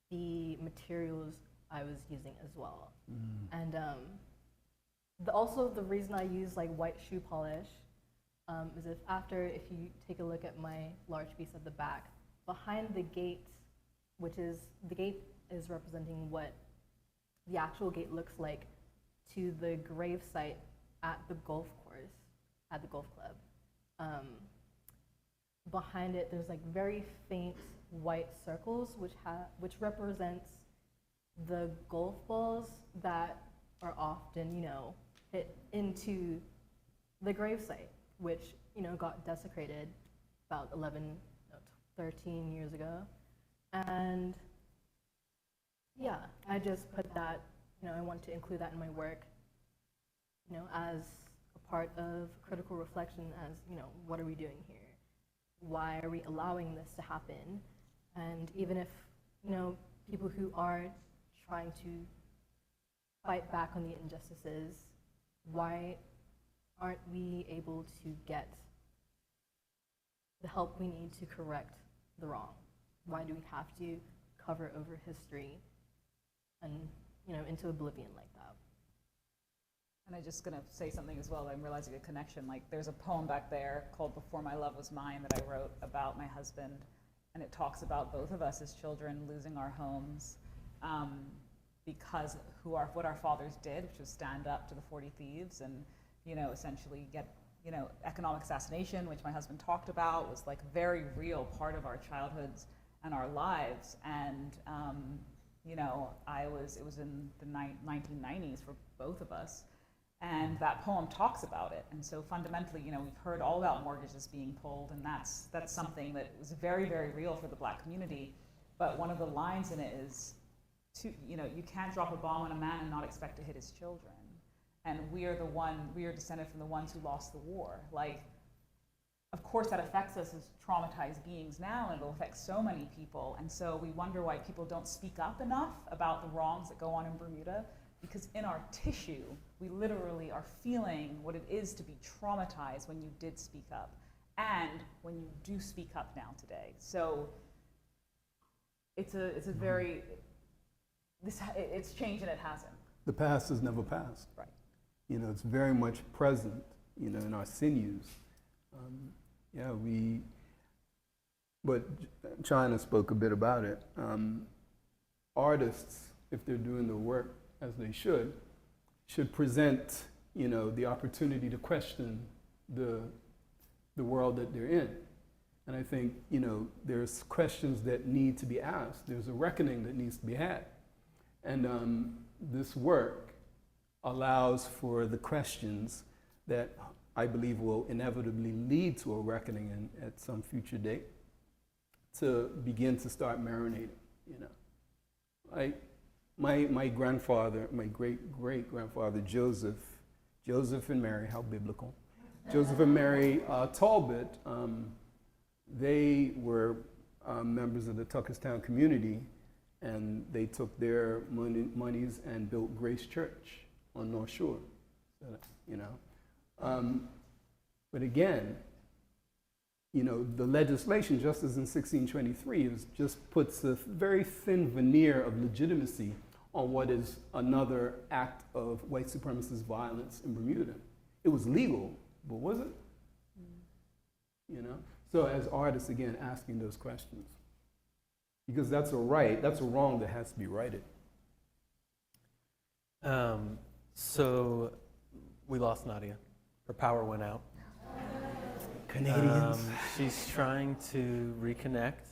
Speaker 4: the materials I was using as well. And also the reason I use white shoe polish is if you take a look at my large piece at the back, behind the gate, the gate is representing what the actual gate looks like to the grave site at the golf course, at the golf club. Behind it, there's very faint white circles, which represents the golf balls that are often, hit into the grave site, which, got desecrated about 13 years ago. And yeah, I just put that, I want to include that in my work, as a part of critical reflection as, what are we doing here? Why are we allowing this to happen? And even if, people who are trying to fight back on the injustices, why aren't we able to get the help we need to correct the wrong? Why do we have to cover over history and, into oblivion like that?
Speaker 3: And I'm just gonna say something as well. I'm realizing a connection. There's a poem back there called "Before My Love Was Mine" that I wrote about my husband, and it talks about both of us as children losing our homes because what our fathers did, which was stand up to the 40 Thieves, and essentially get, economic assassination, which my husband talked about, was like a very real part of our childhoods and our lives. And, it was in the 1990s for both of us. And that poem talks about it. And so fundamentally, we've heard all about mortgages being pulled, and that's something that was very, very real for the Black community. But one of the lines in it is, you can't drop a bomb on a man and not expect to hit his children. And we are descended from the ones who lost the war. Like, of course that affects us as traumatized beings now, and it'll affect so many people. And so we wonder why people don't speak up enough about the wrongs that go on in Bermuda, because in our tissue, we literally are feeling what it is to be traumatized when you did speak up, and when you do speak up now today. So it's a very, it's changed and it hasn't.
Speaker 2: The past has never passed.
Speaker 3: Right.
Speaker 2: It's very much present, in our sinews. But Chyna spoke a bit about it. Artists, if they're doing the work as they should present, the opportunity to question the world that they're in. And I think, there's questions that need to be asked. There's a reckoning that needs to be had. And this work allows for the questions that I believe will inevitably lead to a reckoning at some future date, to begin to start marinating, My grandfather, my great-great-grandfather, Joseph and Mary, how biblical, Joseph and Mary Talbot, they were members of the Tuckerstown community, and they took their monies and built Grace Church on North Shore, But again, the legislation, just as in 1623, just puts a very thin veneer of legitimacy on what is another act of white supremacist violence in Bermuda. It was legal, but was it? So as artists, again, asking those questions. Because that's a right, that's a wrong that has to be righted.
Speaker 1: So we lost Nadiyah. Her power went out.
Speaker 2: Canadians.
Speaker 1: She's trying to reconnect.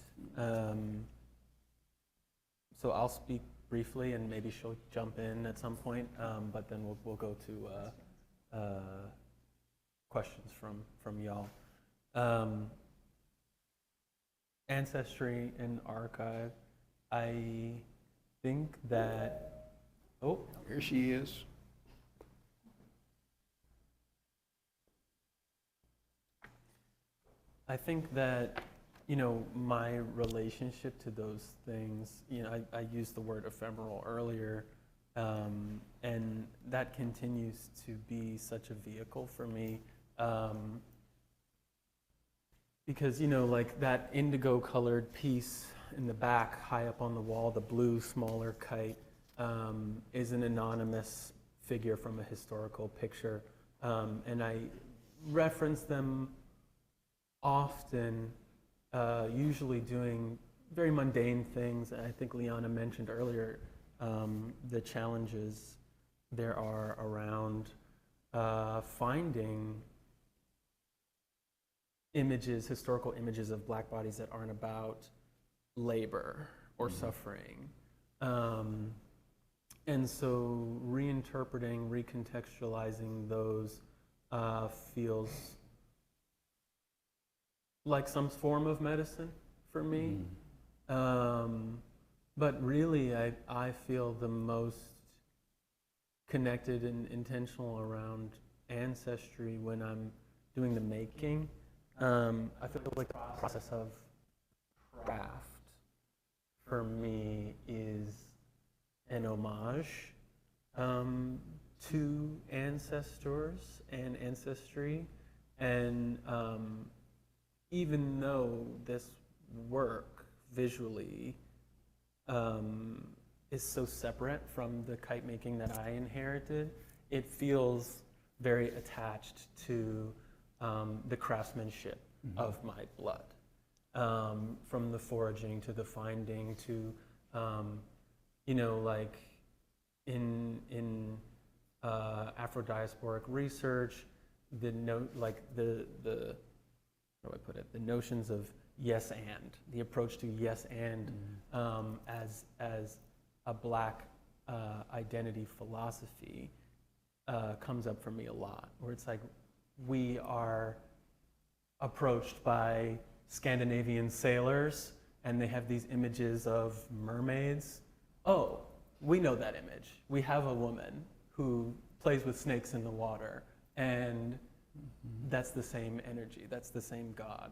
Speaker 1: So I'll speak briefly, and maybe she'll jump in at some point. But then we'll go to questions from y'all. Ancestry and archive. I think that. Oh,
Speaker 2: Here she is.
Speaker 1: I think that, my relationship to those things, I used the word ephemeral earlier, and that continues to be such a vehicle for me, because, like that indigo colored piece in the back, high up on the wall, the blue smaller kite, is an anonymous figure from a historical picture, and I reference them often, usually doing very mundane things. I think Liana mentioned earlier the challenges there are around finding images, historical images of Black bodies that aren't about labor or suffering. And so reinterpreting, recontextualizing those feels like some form of medicine for me. But really, I feel the most connected and intentional around ancestry when I'm doing the making. I feel like the process of craft for me is an homage to ancestors and ancestry. And even though this work visually is so separate from the kite making that I inherited, it feels very attached to the craftsmanship of my blood. From the foraging to the finding to, like in Afro-diasporic research, the how do I put it? The notions of yes and, the approach to yes and as a Black identity philosophy comes up for me a lot, where it's like we are approached by Scandinavian sailors and they have these images of mermaids. Oh, we know that image. We have a woman who plays with snakes in the water, and that's the same energy, that's the same God.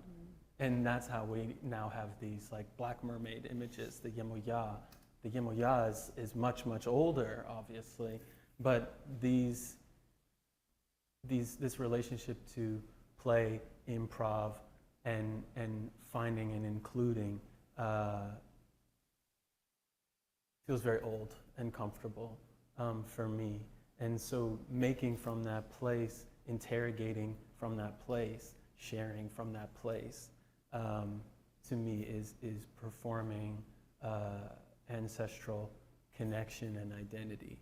Speaker 1: And that's how we now have these like Black mermaid images, the Yemoya. The Yemoya is much, much older, obviously, but this relationship to play, improv, and finding and including feels very old and comfortable for me. And so making from that place, interrogating from that place, sharing from that place, to me is performing ancestral connection and identity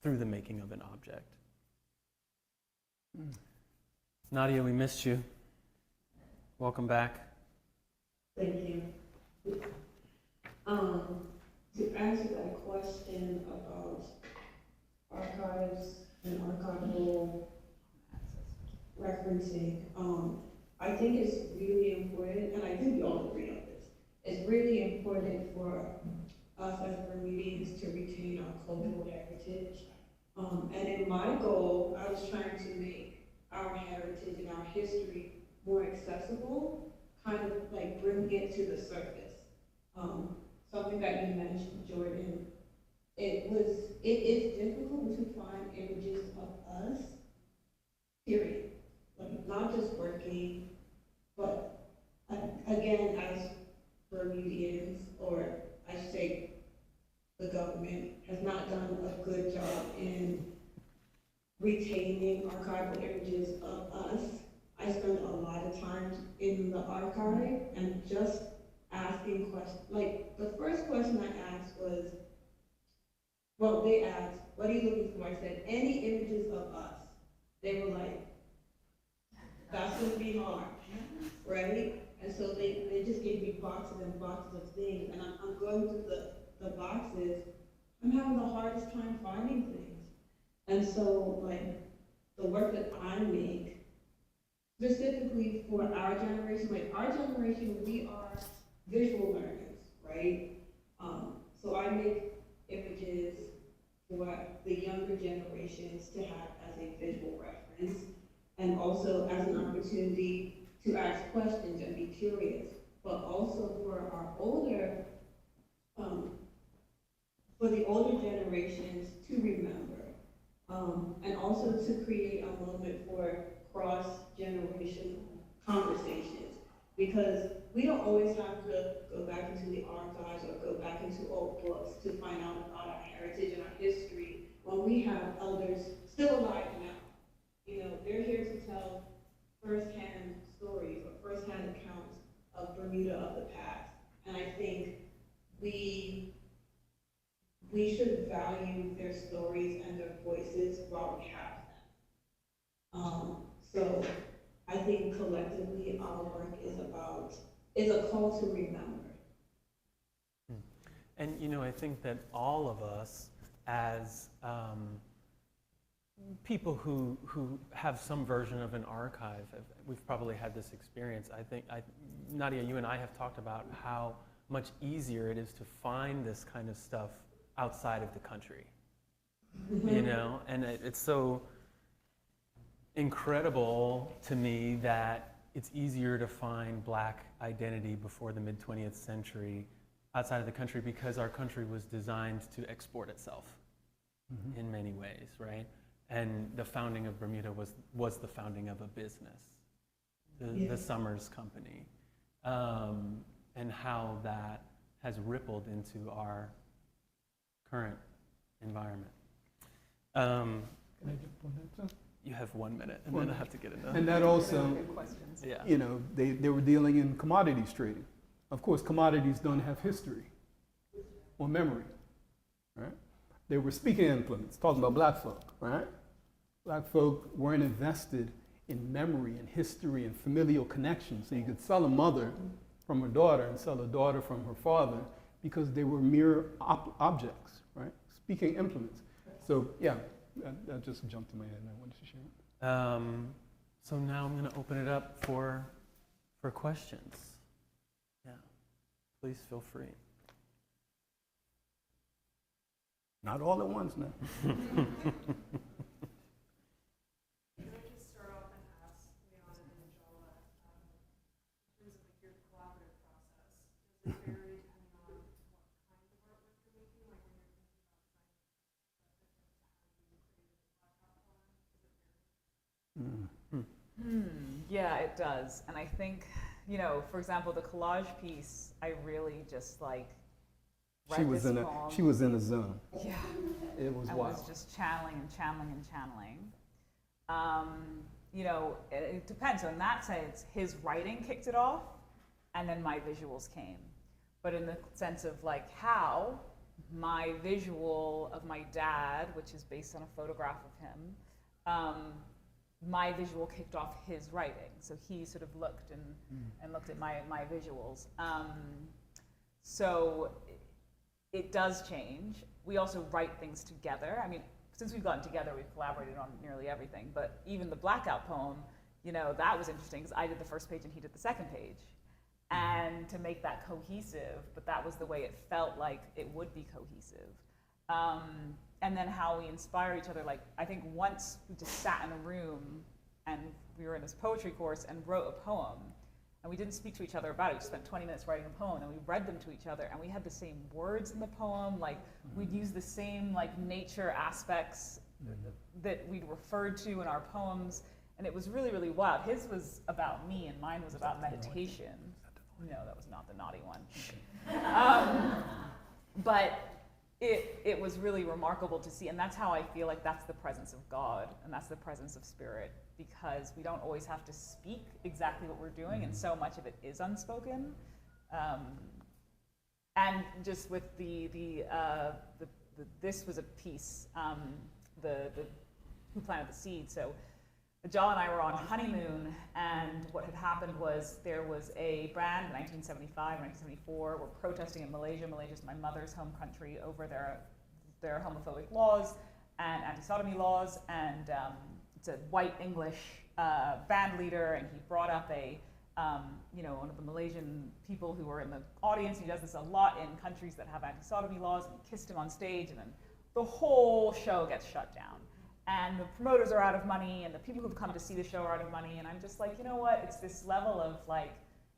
Speaker 1: through the making of an object. Nadiyah, we missed you. Welcome back.
Speaker 5: Thank you. To answer that question about archives and archival referencing, I think it's really important, and I think we all agree on this, it's really important for us as Bermudians to retain our cultural heritage. And in my goal, I was trying to make our heritage and our history more accessible, kind of like bring it to the surface. Something that you mentioned, Jordan, it is difficult to find images of us, period. Like, not just working, but again, as Bermudians, or I should say the government has not done a good job in retaining archival images of us. I spend a lot of time in the archive and just asking questions. Like, the first question I asked was, well, they asked, what are you looking for? I said, any images of us. They were like, that's gonna be hard, right? And so they just gave me boxes and boxes of things, and I'm going through the boxes. I'm having the hardest time finding things. And so, like, the work that I make, specifically for our generation, we are visual learners, right? So I make images for the younger generations to have as a visual reference, and also as an opportunity to ask questions and be curious, but also for our older, for the older generations to remember, and also to create a moment for cross-generational conversations, because we don't always have to go back into the archives or go back into old books to find out about our heritage and our history when we have elders still alive now. You know, they're here to tell firsthand stories or firsthand accounts of Bermuda of the past. And I think we should value their stories and their voices while we have them. So I think collectively our work is a call to remember.
Speaker 1: And you know, I think that all of us as people who have some version of an archive, we've probably had this experience. I think, Nadiyah, you and I have talked about how much easier it is to find this kind of stuff outside of the country, you know? And it's so incredible to me that it's easier to find Black identity before the mid-20th century outside of the country, because our country was designed to export itself in many ways, right? And the founding of Bermuda was the founding of a business, the Summers Company, and how that has rippled into our current environment.
Speaker 2: Can I jump on that, too?
Speaker 1: You have 1 minute, and then I have to get into
Speaker 2: And that also,
Speaker 3: Good questions.
Speaker 1: yeah.
Speaker 2: you know, they were dealing in commodities trading. Of course, commodities don't have history or memory, right? they were speaking implements, talking about black folk, right? Black folk weren't invested in memory and history and familial connection. So you could sell a mother from her daughter and sell a daughter from her father because they were mere objects, right? Speaking implements. So yeah, that just jumped in my head and I wanted to share it.
Speaker 1: So now I'm going to open it up for questions. Yeah, please feel free.
Speaker 2: Not all at once now.
Speaker 6: Can I just start off and ask Liana and Ajala, in terms of like your collaborative process, does it vary depending on what kind of artwork you're making? Like when you're thinking about
Speaker 3: Yeah, it does. And I think, you know, for example, the collage piece, I really just like read
Speaker 2: She was
Speaker 3: this
Speaker 2: in a
Speaker 3: poem.
Speaker 2: she was in a zone.
Speaker 3: Yeah.
Speaker 2: It was
Speaker 3: I
Speaker 2: wild.
Speaker 3: was just channeling and channeling and channeling. You know, it depends. So in that sense, his writing kicked it off, and then my visuals came. But in the sense of like how my visual of my dad, which is based on a photograph of him, my visual kicked off his writing. So he sort of looked and looked at my visuals. So it does change. We also write things together. I mean, since we've gotten together, we've collaborated on nearly everything. But even the Blackout poem, you know, that was interesting because I did the first page and he did the second page. And to make that cohesive, but that was the way it felt like it would be cohesive. And then how we inspire each other. Like, I think once we just sat in a room and we were in this poetry course and wrote a poem, and we didn't speak to each other about it. We just spent 20 minutes writing a poem, and we read them to each other, and we had the same words in the poem. Like, we'd use the same like nature aspects that we'd referred to in our poems, and it was really, really wild. His was about me, and mine was about meditation. No, that was not the naughty one. But it was really remarkable to see, and that's how I feel like that's the presence of God, and that's the presence of spirit, because we don't always have to speak exactly what we're doing, and so much of it is unspoken. And just with this was a piece, the Who Planted the Seed. So Ajala and I were on honeymoon, and what had happened was there was a brand in 1975, 1974, were protesting in Malaysia. Malaysia is my mother's home country over their homophobic laws and anti-sodomy laws, and it's a white English band leader, and he brought up one of the Malaysian people who were in the audience. He does this a lot in countries that have anti-sodomy laws, and he kissed him on stage, and then the whole show gets shut down. And the promoters are out of money, and the people who've come to see the show are out of money, and I'm just like, you know what, it's this level of like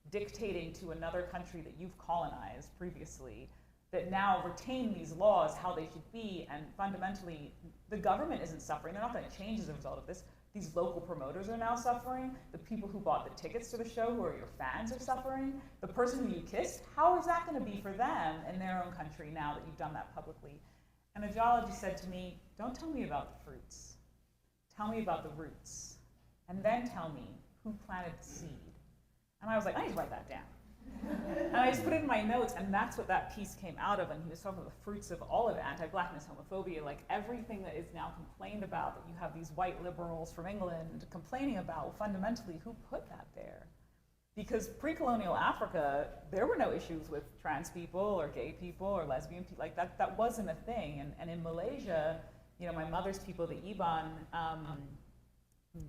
Speaker 3: dictating to another country that you've colonized previously that now retain these laws, how they should be, and fundamentally, the government isn't suffering. They're not going to change as a result of this. These local promoters are now suffering. The people who bought the tickets to the show, who are your fans, are suffering. The person who you kissed, how is that going to be for them in their own country now that you've done that publicly? And Ajala just said to me, don't tell me about the fruits. Tell me about the roots. And then tell me who planted the seed. And I was like, I need to write that down. And I just put it in my notes, and that's what that piece came out of. And he was talking about the fruits of all of it, anti-blackness, homophobia, like everything that is now complained about, that you have these white liberals from England complaining about, fundamentally, who put that there? Because pre-colonial Africa, there were no issues with trans people or gay people or lesbian people. Like that wasn't a thing. And in Malaysia, you know, my mother's people, the Iban,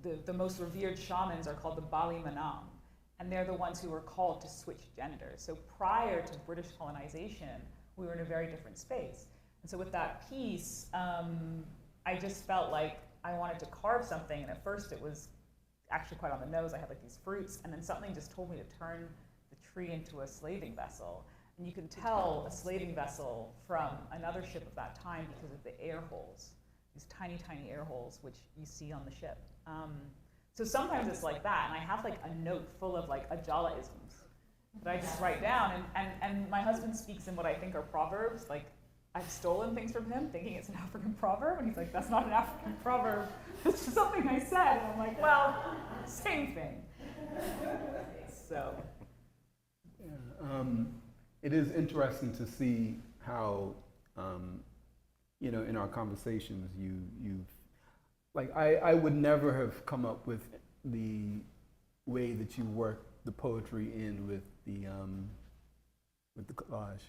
Speaker 3: the most revered shamans are called the Bali Manang. And they're the ones who were called to switch genders. So prior to British colonization, we were in a very different space. And so with that piece, I just felt like I wanted to carve something. And at first it was actually quite on the nose. I had like these fruits, and then something just told me to turn the tree into a slaving vessel. And you can tell a slaving vessel from another ship of that time because of the air holes, these tiny, tiny air holes, which you see on the ship. So sometimes it's like that, and I have like a note full of like Ajala-isms that I just write down, and my husband speaks in what I think are proverbs. Like, I've stolen things from him thinking it's an African proverb, and he's like, that's not an African proverb, it's just something I said. And I'm like, well, same thing. So.
Speaker 2: Yeah, it is interesting to see how you know, in our conversations, you've, like, I would never have come up with the way that you work the poetry in with the collage.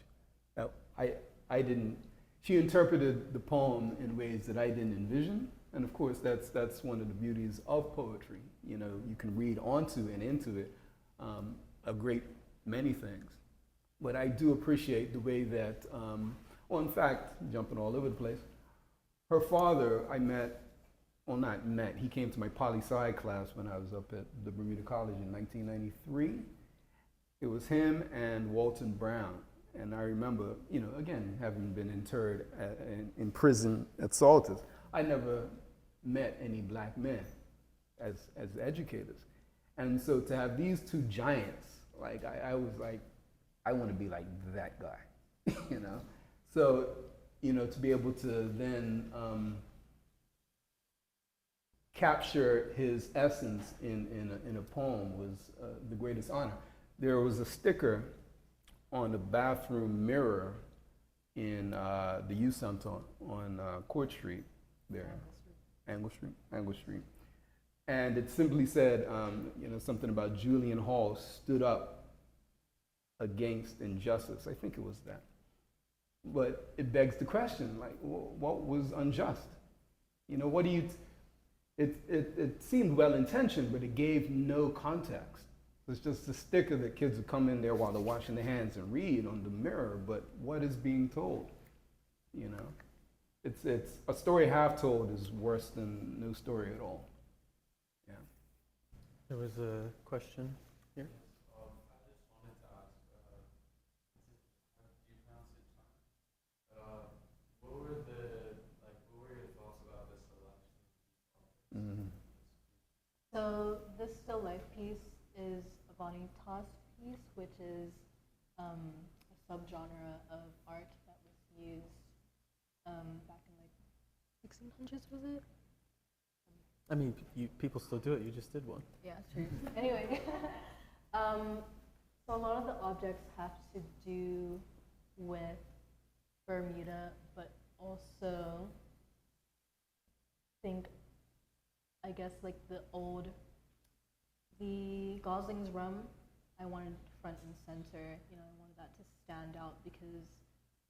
Speaker 2: I didn't, she interpreted the poem in ways that I didn't envision. And of course, that's one of the beauties of poetry. You know, you can read onto and into it a great many things. But I do appreciate the way that, well, in fact, jumping all over the place, her father I met, well, not met, he came to my poli-sci class when I was up at the Bermuda College in 1993. It was him and Walton Brown. And I remember, you know, again, having been interred in prison at Salters, I never met any black men as educators. And so to have these two giants, like, I was like, I want to be like that guy, you know? So, you know, to be able to then capture his essence in a poem was the greatest honor. There was a sticker on the bathroom mirror in the youth center on Court Street there, Angle Street. And it simply said, you know, something about Julian Hall stood up against injustice. I think it was that. But it begs the question, like, what was unjust? You know, what do you, it seemed well-intentioned, but it gave no context. It's just a sticker that kids would come in there while they're washing their hands and read on the mirror, but what is being told? You know, it's a story half told is worse than no story at all. Yeah.
Speaker 1: There was a question here.
Speaker 7: I just wanted to ask, how do you pronounce it, Chyna? What were your thoughts about this election?
Speaker 2: Mm-hmm.
Speaker 4: So this still life piece is a Vanitas piece, which is a subgenre of art that was used back in like 1600s, was it?
Speaker 1: I mean, people still do it. You just did one.
Speaker 4: Yeah, true. Anyway, so a lot of the objects have to do with Bermuda, but also I guess like the Gosling's rum, I wanted front and center. You know, I wanted that to stand out because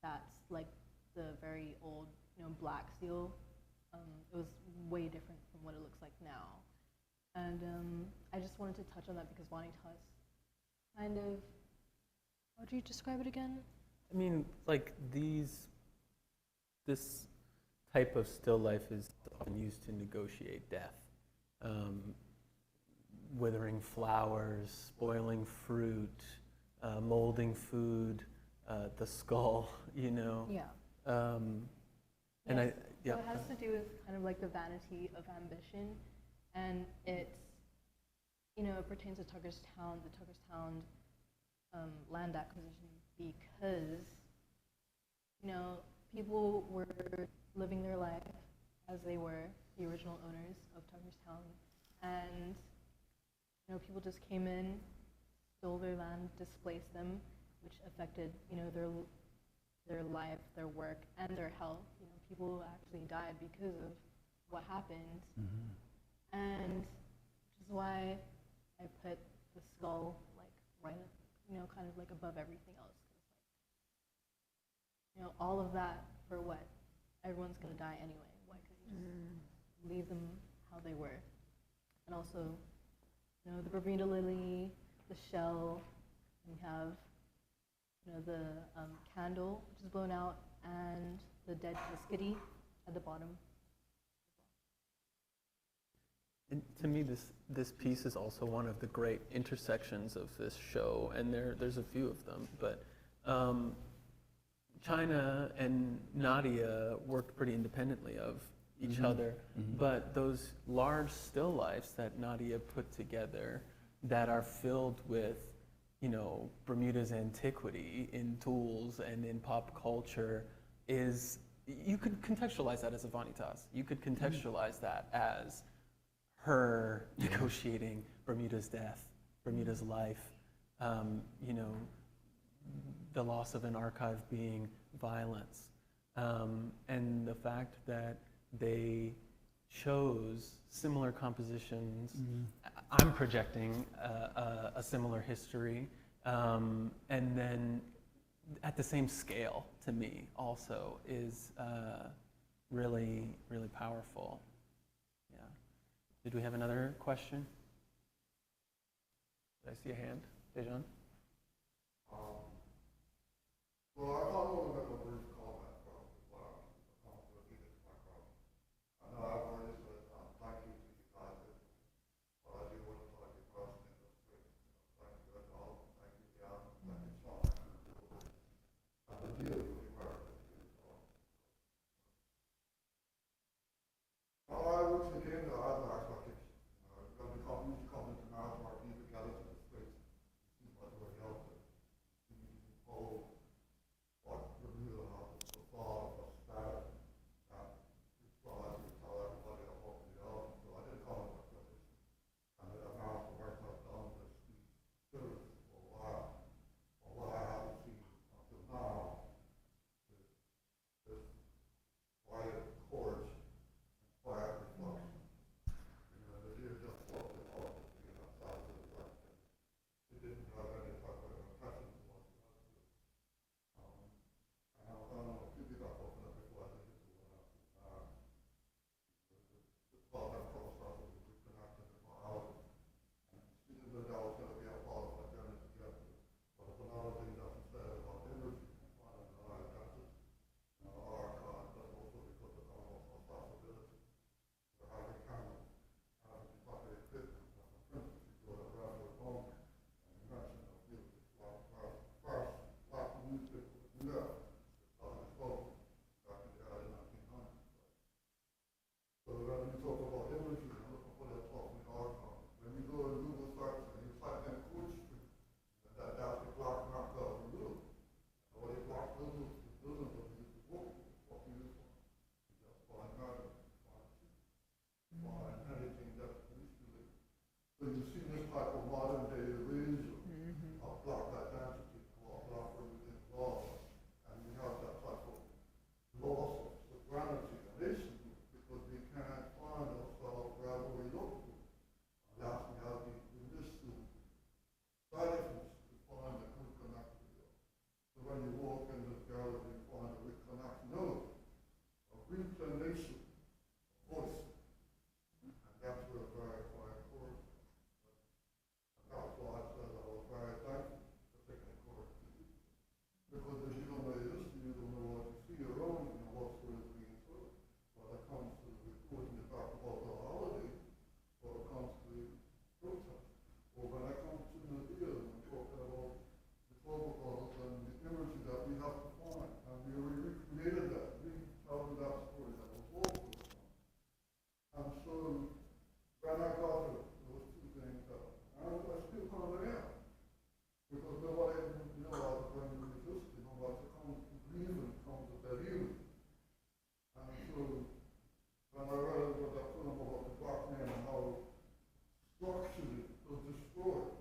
Speaker 4: that's like the very old, you know, black seal. It was way different from what it looks like now. And I just wanted to touch on that because Vanitas kind of, how would you describe it again?
Speaker 1: I mean, like this type of still life is often used to negotiate death. Withering flowers, spoiling fruit, molding food, the skull, you know.
Speaker 4: Yeah.
Speaker 1: And
Speaker 4: So it has to do with kind of like the vanity of ambition, and it's, you know, it pertains to Tuggerstown, the Tuggerstown land acquisition, because, you know, people were living their life as they were the original owners of Tuggerstown, and, you know, people just came in, stole their land, displaced them, which affected, you know, their life, their work, and their health. You know, people actually died because of what happened.
Speaker 2: Mm-hmm.
Speaker 4: And which is why I put the skull like right, you know, kind of like above everything else. 'Cause, like, you know, all of that for what? Everyone's gonna die anyway. Why couldn't you just leave them how they were? And also, you know, the Bermuda lily, the shell, we have, you know, the candle, which is blown out, and the dead biscuity at the bottom.
Speaker 1: And to me, this piece is also one of the great intersections of this show, and there's a few of them. But Chyna and Nadiyah worked pretty independently of each other, but those large still lifes that Nadiyah put together that are filled with, you know, Bermuda's antiquity in tools and in pop culture is, you could contextualize that as a Vanitas. You could contextualize that as her negotiating Bermuda's death, Bermuda's life, you know, the loss of an archive being violence. And the fact that they chose similar compositions, I'm projecting a similar history, and then at the same scale to me also is really, really powerful. Yeah. Did we have another question? Did I see a hand? Dejan?
Speaker 8: Well, I thought it was a brief comment from the leader to my problem. I know I've already said thank you to you guys, but I do want to thank you personally. Thank you, Ajala. Thank you, Liana. Thank you, Chyna. And the deal with the work that you do. Now, I would say again that I have no expectations. When we come into Marathon, our people together to the streets, it seems like we're helping. Oh, what the real house, the thought of status, and it's all I can tell everybody I'm hoping to help. So I didn't call it my position. And that I'm out the work I've done with these students for a while. But what I haven't seen until now is this quiet courage and quiet reflection. You know, the deer just walked in off the field outside of the work. It didn't have any type of impression whatsoever. And I don't know if you did that open up before I did it to one else. About that process of reconnecting with my hours. And speaking of that, I was going to be a part of my journey to get to. But it's another thing that you said about energy and finding the right answers. And our archive, that's also because of our responsibility. For having cameras, having the proper equipment, and the principles you go to grab your phone. And you mentioned a few of the first black newspapers in Europe. Back in the early 1900s. So when you talk about imagery, I'm looking for that talk with archive. When you go to Google search and you type in Court Street, that's the black mark of the room. And all these black buildings that we used to walk with, what we used for. Just find murder, find anything that used to live. So you see this type of modern day erasure of black identity or black everything laws. And we have that type of loss of sovereignty and nation because we can't find ourselves wherever we look for. Last we have the mystery, silence to find the good connection. So when you walk in this gallery, you find a good connection. No, a reclamation of voice. And that's where very quiet course. And that's why I said I was very thankful for taking the course to do. Because if you don't know your history, you don't know what you see around you and what story is being told. When it comes to recording the fact about the holiday, when it comes to protest, or when it comes to Nadiyah and talking about the protocols and the imagery that we have to find. And we recreated that, retelling that story that was also done. And so when I got it, there was two things that I still kind of am. Because nobody realized when we resisted, nobody comes to grieving, comes to believe. And so when I read about that film about the black man and how structurally it was destroyed,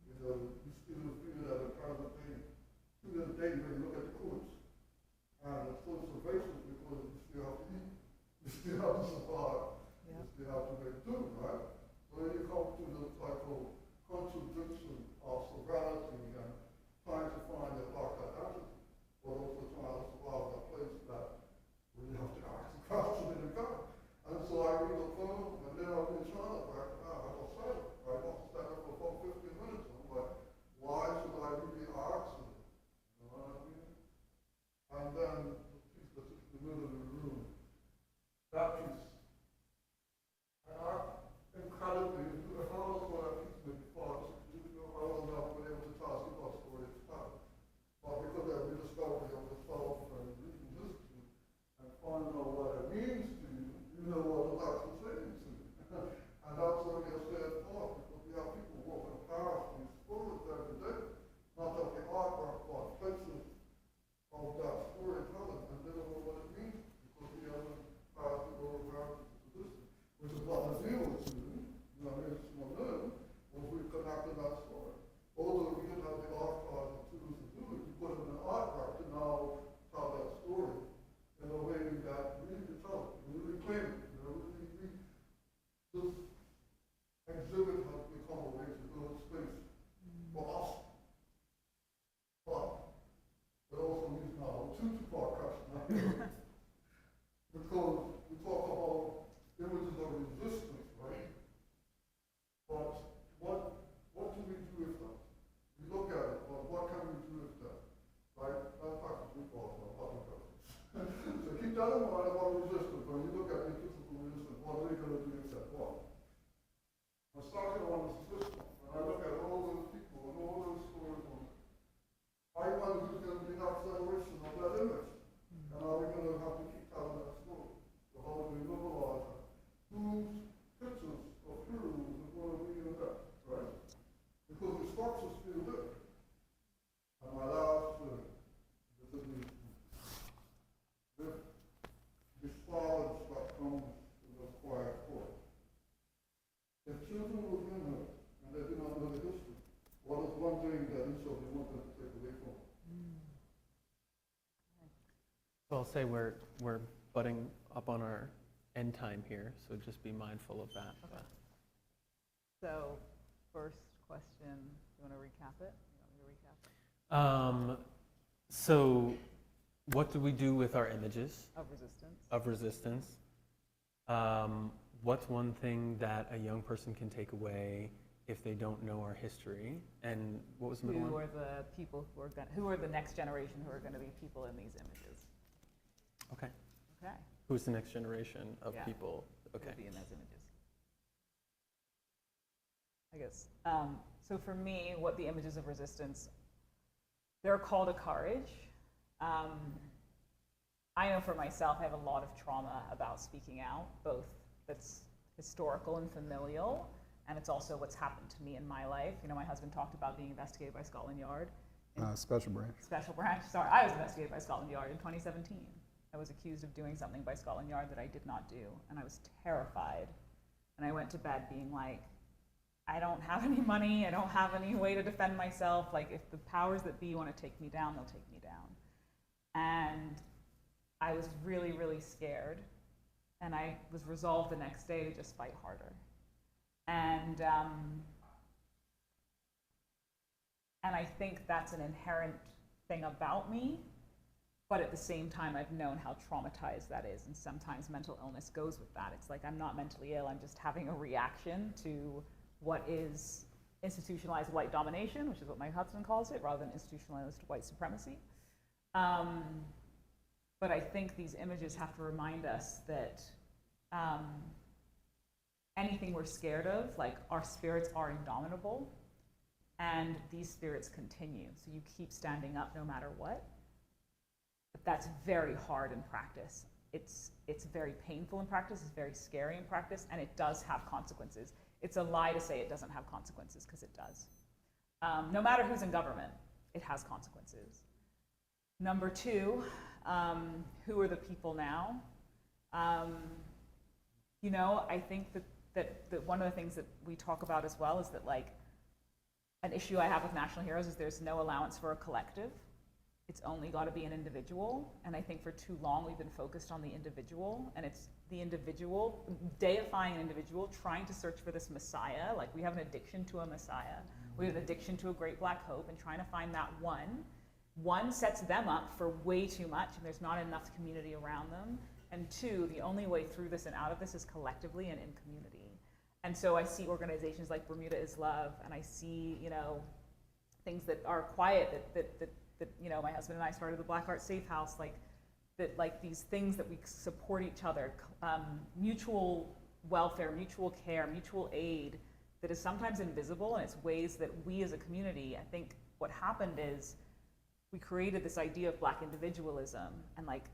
Speaker 8: you still feel that in present day, to this day when you look at the courts, and it's so pervasive because you still have to eat, you still have to survive, you still have to make do, right? So you come to the type of contradiction of sovereignty and trying to find a black identity, but also trying to survive that place that we have to ask the question in the God. And so I read the film, and then I've been trying to back now. I was silent. I was standing for about 15 minutes. I'm like, why should I really ask them? You know what I mean? And then the piece that's in the middle of the room, that piece. And I incredibly, if I was for that piece before, I was not been able to tell you about story of time. But because of the discovery of the self and reading history and finding out what it means to you, you know what it's actually saying to you. And that's only a sad thought because we have people walking past these stories every day, not just the artwork, but places of that storytelling, and they don't know what it means because we haven't passed it over around to tradition, which is what the deal was to, you know what I mean, it's one of them, was we connected that story. Although we didn't have the archives and tools to do it, we put it in an artwork to now tell that story one is the system. And I look at all those people and all those stories on it. I wonder who's going to be the acceleration of that image. And are we going to have to keep telling that story? So how do we liberalize that? Whose pictures of heroes is going to reinvent, right? Because the structures still there. And my last this is the solids that comes in the quiet court. If children were in her and they did not know the history, what is one thing that each of you want them to take away from it?
Speaker 1: So I'll say we're butting up on our end time here, so just be mindful of that.
Speaker 3: Okay. So, first question, you want to recap it? You want me to recap it?
Speaker 1: So what do we do with our images
Speaker 3: Of resistance.
Speaker 1: of resistance? What's one thing that a young person can take away if they don't know our history? And what was the middle
Speaker 3: Who
Speaker 1: one?
Speaker 3: are the people who are the next generation who are going to be people in these images?
Speaker 1: Okay.
Speaker 3: Okay.
Speaker 1: Who's the next generation of
Speaker 3: Yeah.
Speaker 1: people?
Speaker 3: Who
Speaker 1: Okay.
Speaker 3: will be in those images? I guess. So for me, what the images of resistance, they're a call to courage. I know for myself, I have a lot of trauma about speaking out, both that's historical and familial, and it's also what's happened to me in my life. You know, my husband talked about being investigated by Scotland Yard.
Speaker 2: Special branch.
Speaker 3: Special branch, sorry, I was investigated by Scotland Yard in 2017. I was accused of doing something by Scotland Yard that I did not do, and I was terrified. And I went to bed being like, I don't have any money, I don't have any way to defend myself. Like, if the powers that be want to take me down, they'll take me down. And I was really, really scared. And I was resolved the next day to just fight harder. And I think that's an inherent thing about me. But at the same time, I've known how traumatized that is. And sometimes mental illness goes with that. It's like, I'm not mentally ill, I'm just having a reaction to what is institutionalized white domination, which is what my husband calls it, rather than institutionalized white supremacy. But I think these images have to remind us that anything we're scared of, like, our spirits are indomitable, and these spirits continue. So you keep standing up no matter what. But that's very hard in practice. It's very painful in practice, it's very scary in practice, and it does have consequences. It's a lie to say it doesn't have consequences, because it does. No matter who's in government, it has consequences. Number two, who are the people now? You know, I think that one of the things that we talk about as well is that, like, an issue I have with national heroes is there's no allowance for a collective. It's only got to be an individual. And I think for too long we've been focused on the individual, and it's the individual, deifying an individual, trying to search for this messiah. Like, we have an addiction to a messiah. We have an addiction to a great black hope, and trying to find that one. One sets them up for way too much, and there's not enough community around them. And two, the only way through this and out of this is collectively and in community. And so I see organizations like Bermuda is Love, and I see, you know, things that are quiet, that you know, my husband and I started the Black Art Safe House, like these things that we support each other, mutual welfare, mutual care, mutual aid, that is sometimes invisible, and it's ways that we as a community, I think what happened is we created this idea of black individualism and, like,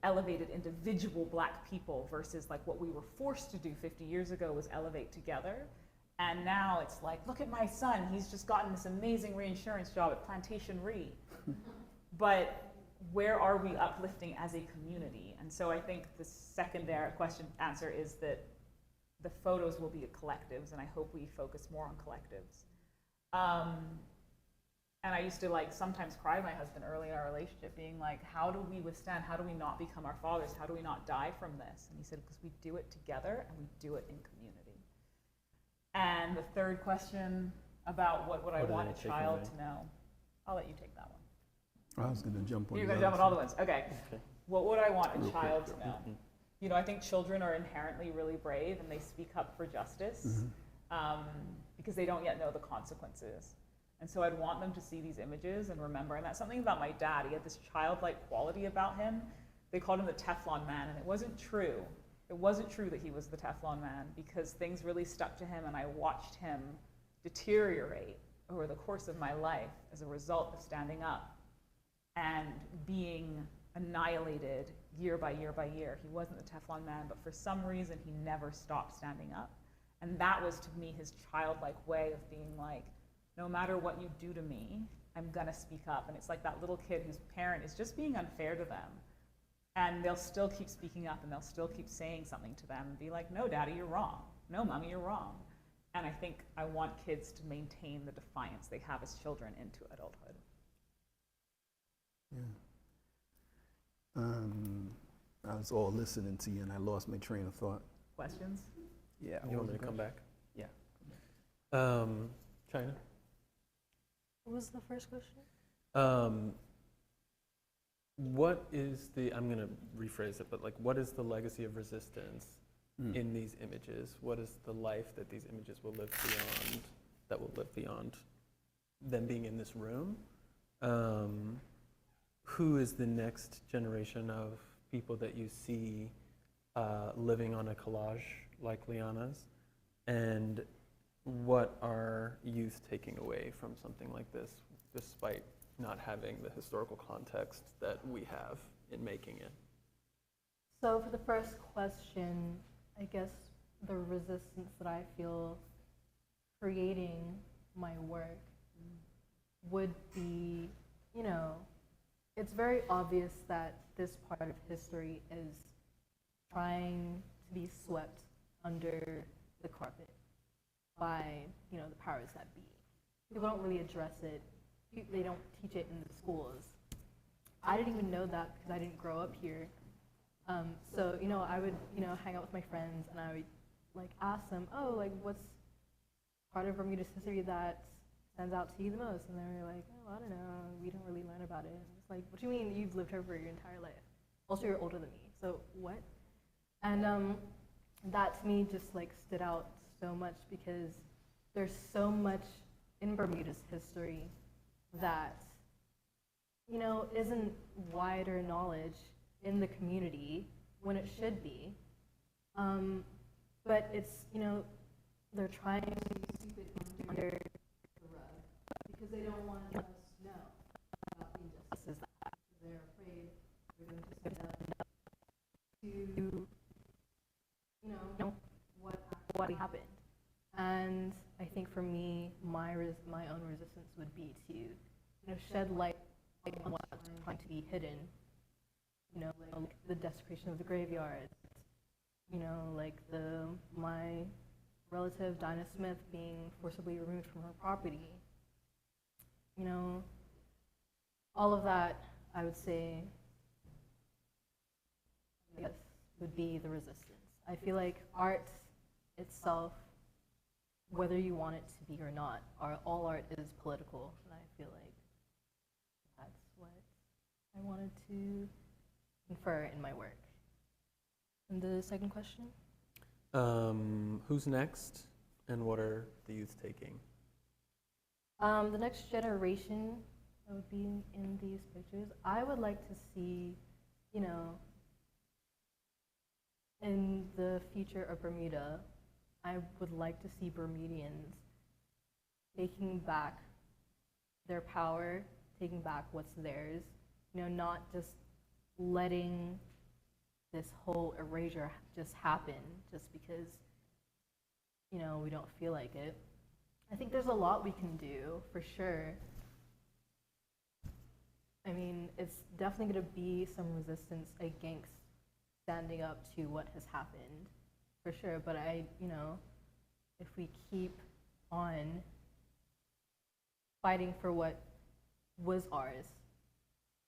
Speaker 3: elevated individual black people versus, like, what we were forced to do 50 years ago was elevate together. And now it's like, look at my son, he's just gotten this amazing reinsurance job at Plantation Re. But where are we uplifting as a community? And so I think the secondary answer is that the photos will be collectives, and I hope we focus more on collectives. And I used to, like, sometimes cry my husband early in our relationship, being like, how do we withstand? How do we not become our fathers? How do we not die from this? And he said, because we do it together and we do it in community. And the third question about what would I want a child to know? I'll let you take that one.
Speaker 2: I was going to jump on
Speaker 3: You're
Speaker 2: the
Speaker 3: going to
Speaker 2: other
Speaker 3: jump on all the ones. Okay.
Speaker 1: Okay.
Speaker 3: What would I want a
Speaker 2: Real quick,
Speaker 3: child to
Speaker 2: yeah.
Speaker 3: know? You know, I think children are inherently really brave, and they speak up for justice because they don't yet know the consequences. And so I'd want them to see these images and remember. And that's something about my dad. He had this childlike quality about him. They called him the Teflon man, and it wasn't true. it wasn't true that he was the Teflon man, because things really stuck to him, and I watched him deteriorate over the course of my life as a result of standing up and being annihilated year by year by year. He wasn't the Teflon man, but for some reason he never stopped standing up. And that was, to me, his childlike way of being like, no matter what you do to me, I'm gonna speak up. And it's like that little kid whose parent is just being unfair to them. And they'll still keep speaking up, and they'll still keep saying something to them and be like, no, Daddy, you're wrong. No, Mommy, you're wrong. And I think I want kids to maintain the defiance they have as children into adulthood.
Speaker 2: Yeah. I was all listening to you, and I lost my train of thought.
Speaker 3: Questions?
Speaker 2: Yeah.
Speaker 1: You want me to come back?
Speaker 2: Yeah.
Speaker 1: Chyna?
Speaker 4: What was the first question?
Speaker 1: What is the, I'm going to rephrase it, but like, what is the legacy of resistance in these images? What is the life that these images will live beyond, that will live beyond them being in this room? Who is the next generation of people that you see living on a collage like Liana's? And what are youth taking away from something like this, despite not having the historical context that we have in making it?
Speaker 4: So for the first question, I guess the resistance that I feel creating my work would be, you know, it's very obvious that this part of history is trying to be swept under the carpet by, you know, the powers that be. People don't really address it. They don't teach it in the schools. I didn't even know that because I didn't grow up here. So, you know, I would, you know, hang out with my friends, and I would like ask them, oh, like, what's part of Bermuda's history that stands out to you the most? And they were like, oh, I don't know, we don't really learn about it. And it's like, what do you mean you've lived here for your entire life? Also, you're older than me, so what? And that to me just like stood out so much, because there's so much in Bermuda's history that, you know, isn't wider knowledge in the community when it should be. But it's, you know, they're trying to sweep it under the rug because they don't want us to know about the injustices that they're afraid they're going to send up to, you know, what happened. And I think for me, my own resistance would be to, you know, shed light on what's trying to be hidden. You know, like the desecration of the graveyard. You know, like my relative Dinah Smith being forcibly removed from her property. You know, all of that, I would say, I guess, would be the resistance. I feel like art itself, whether you want it to be or not, all art is political, and I feel like that's what I wanted to infer in my work. And the second question?
Speaker 1: Who's next, and what are the youth taking?
Speaker 4: The next generation that would be in these pictures, I would like to see, you know, in the future of Bermuda, I would like to see Bermudians taking back their power, taking back what's theirs, you know, not just letting this whole erasure just happen just because, you know, we don't feel like it. I think there's a lot we can do, for sure. I mean, it's definitely going to be some resistance against standing up to what has happened, for sure. But you know, if we keep on fighting for what was ours,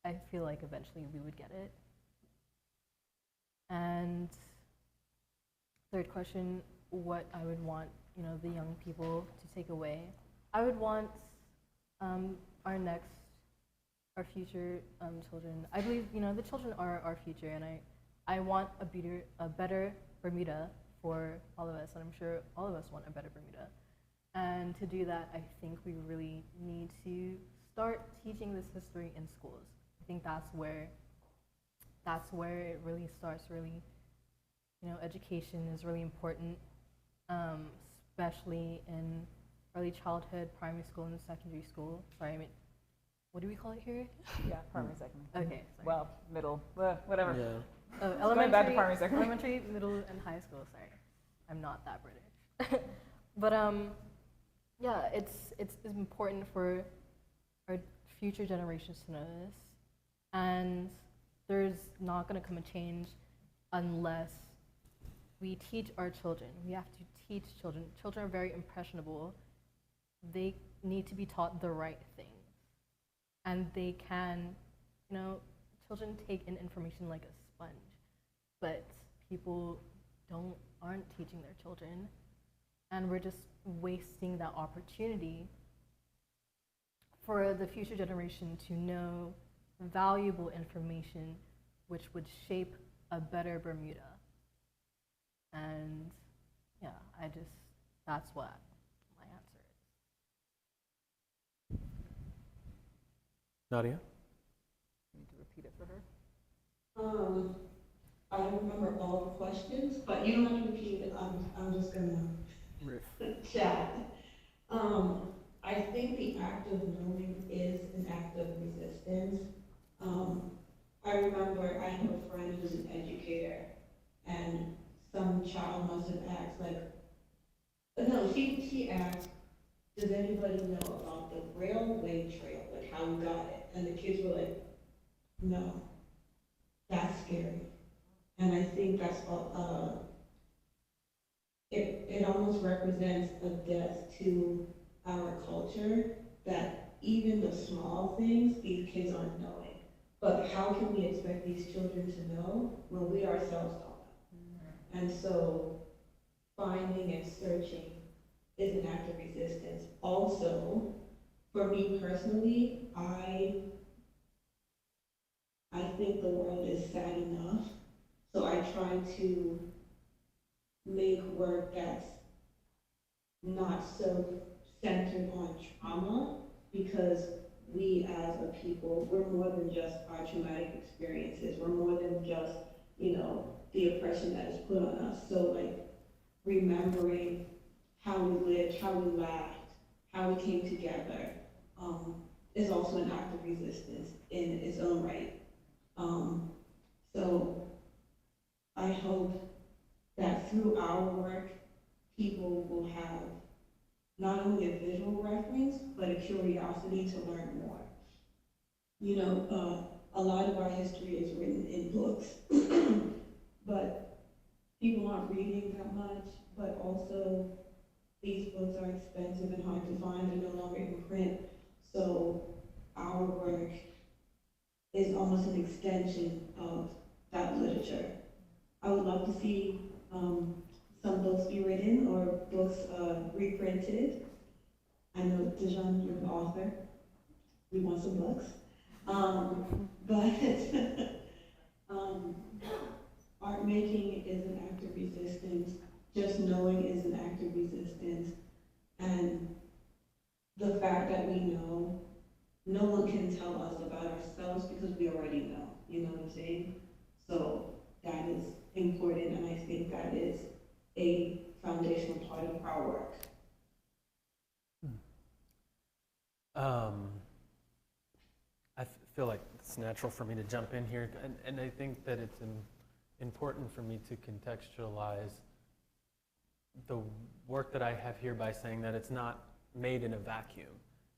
Speaker 4: I feel like eventually we would get it. And third question, what I would want, you know, the young people to take away. I would want our future children. I believe, you know, the children are our future, and I want a better Bermuda for all of us, and I'm sure all of us want a better Bermuda. And to do that, I think we really need to start teaching this history in schools. I think that's where it really starts really education is really important, especially in early childhood, primary school, and secondary school. Sorry, I mean, what do we call it here?
Speaker 3: Yeah, primary, secondary.
Speaker 4: Okay, sorry.
Speaker 3: Well, middle, whatever.
Speaker 1: Yeah.
Speaker 4: Oh,
Speaker 3: Going
Speaker 4: elementary,
Speaker 3: back to primary, secondary.
Speaker 4: elementary, middle, and high school. Sorry, I'm not that British. But yeah, it's important for our future generations to know this, and there's not going to come a change unless we teach our children. We have to teach children. Children are very impressionable. They need to be taught the right things, and they can, children take in information like a sponge, but people aren't teaching their children, and we're just wasting that opportunity for the future generation to know valuable information which would shape a better Bermuda. And yeah, that's what my answer is.
Speaker 1: Nadia?
Speaker 3: You need to repeat it for her.
Speaker 5: I don't remember all the questions, but you don't have to repeat it. I'm just gonna chat. I think the act of knowing is an act of resistance. I remember I have a friend who's an educator, and some child must have asked, no, she asked, does anybody know about the railway trail, like how we got it? And the kids were like, no, that's scary. And I think that's it almost represents a death to our culture, that even the small things these kids aren't knowing. But how can we expect these children to know when we ourselves don't know? And so finding and searching is an act of resistance. Also, for me personally, I think the world is sad enough, so I try to make work that's not so centered on trauma, because we as a people, we're more than just our traumatic experiences. We're more than just, the oppression that is put on us. So remembering how we lived, how we laughed, how we came together, is also an act of resistance in its own right. So I hope that through our work, people will have not only a visual reference, but a curiosity to learn more. A lot of our history is written in books, but people aren't reading that much, but also these books are expensive and hard to find. They're no longer in print. So our work is almost an extension of that literature. I would love to see some books be written or books reprinted. I know, Dijon, you're an author. We want some books. But art making is an act of resistance. Just knowing is an act of resistance. And the fact that we know, no one can tell us about ourselves because we already know. You know what I'm saying? So that is important, and I think that is a foundational part of our work.
Speaker 1: I feel like it's natural for me to jump in here, and I think that it's important for me to contextualize the work that I have here by saying that it's not made in a vacuum,